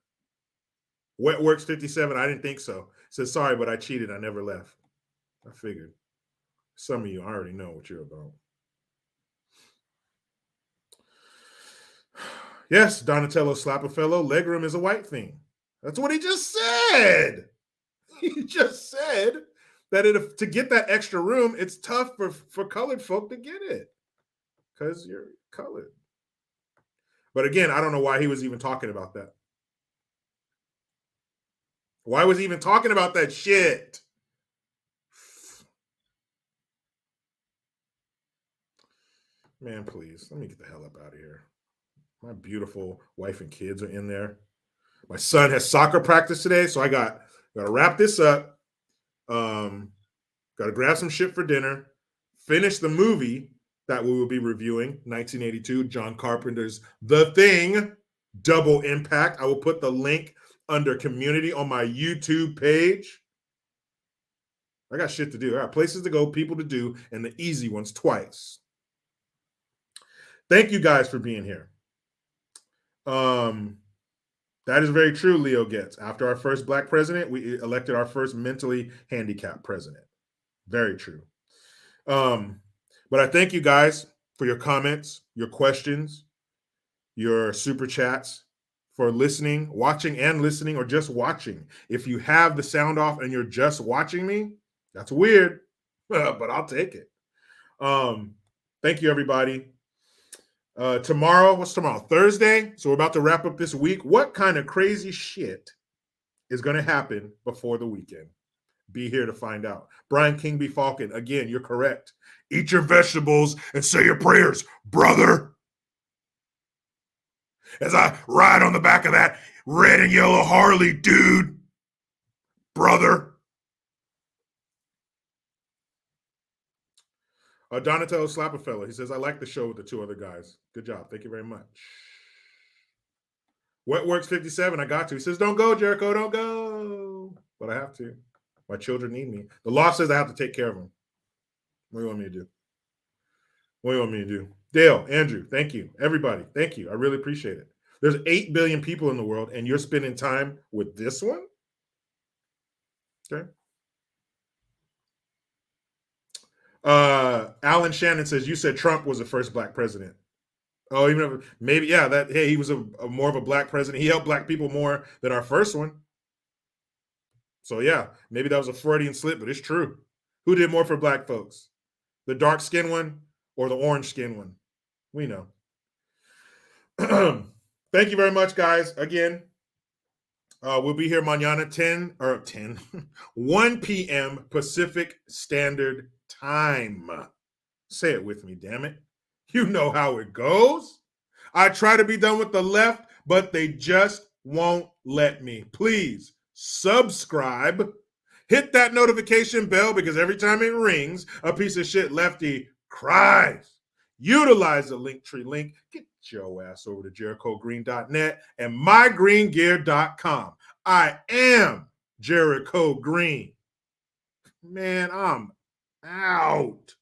Wet Works 57, I didn't think so. Says, sorry, but I cheated. I never left. I figured. Some of you already know what you're about. Yes, Donatello Slappafellow, legroom is a white thing. That's what he just said. He just said that to get that extra room, it's tough for colored folk to get it because you're colored. But again, I don't know why he was even talking about that. Why was he even talking about that shit? Man, please, let me get the hell up out of here. My beautiful wife and kids are in there. My son has soccer practice today, so I got to wrap this up. Got to grab some shit for dinner, finish the movie that we will be reviewing, 1982, John Carpenter's The Thing, Double Impact. I will put the link under community on my YouTube page. I got shit to do. I got places to go, people to do, and the easy ones twice. Thank you guys for being here. That is very true, Leo Getz. After our first black president, we elected our first mentally handicapped president. Very true. But I thank you guys for your comments, your questions, your super chats, for listening, watching and listening, or just watching. If you have the sound off and you're just watching me, that's weird. but I'll take it. Thank you, everybody. Tomorrow, what's tomorrow? Thursday. So we're about to wrap up this week. What kind of crazy shit is going to happen before the weekend? Be here to find out. Brian King B. Falcon, again, you're correct. Eat your vegetables and say your prayers, brother. As I ride on the back of that red and yellow Harley, dude. Brother. Donatello Slapperfellow, he says, I like the show with the two other guys. Good job. Thank you very much. Wetworks 57, I got to. He says, don't go, Jericho, don't go. But I have to. My children need me. The law says I have to take care of them. What do you want me to do? What do you want me to do? Dale, Andrew, thank you. Everybody, thank you. I really appreciate it. There's 8 billion people in the world, and you're spending time with this one? Okay. Alan Shannon says, you said Trump was the first black president. Oh, even if, maybe, yeah, that, hey, he was a more of a black president. He helped black people more than our first one. So yeah, maybe that was a Freudian slip, but it's true. Who did more for black folks? The dark skin one or the orange skin one? We know. Thank you very much, guys. Again, we'll be here mañana 1 p.m. Pacific Standard Time. Say it with me, damn it. You know how it goes. I try to be done with the left, but they just won't let me. Please subscribe. Hit that notification bell because every time it rings, a piece of shit lefty cries. Utilize the Linktree link. Get your ass over to JerichoGreen.net and MyGreenGear.com. I am Jericho Green. Man, I'm out.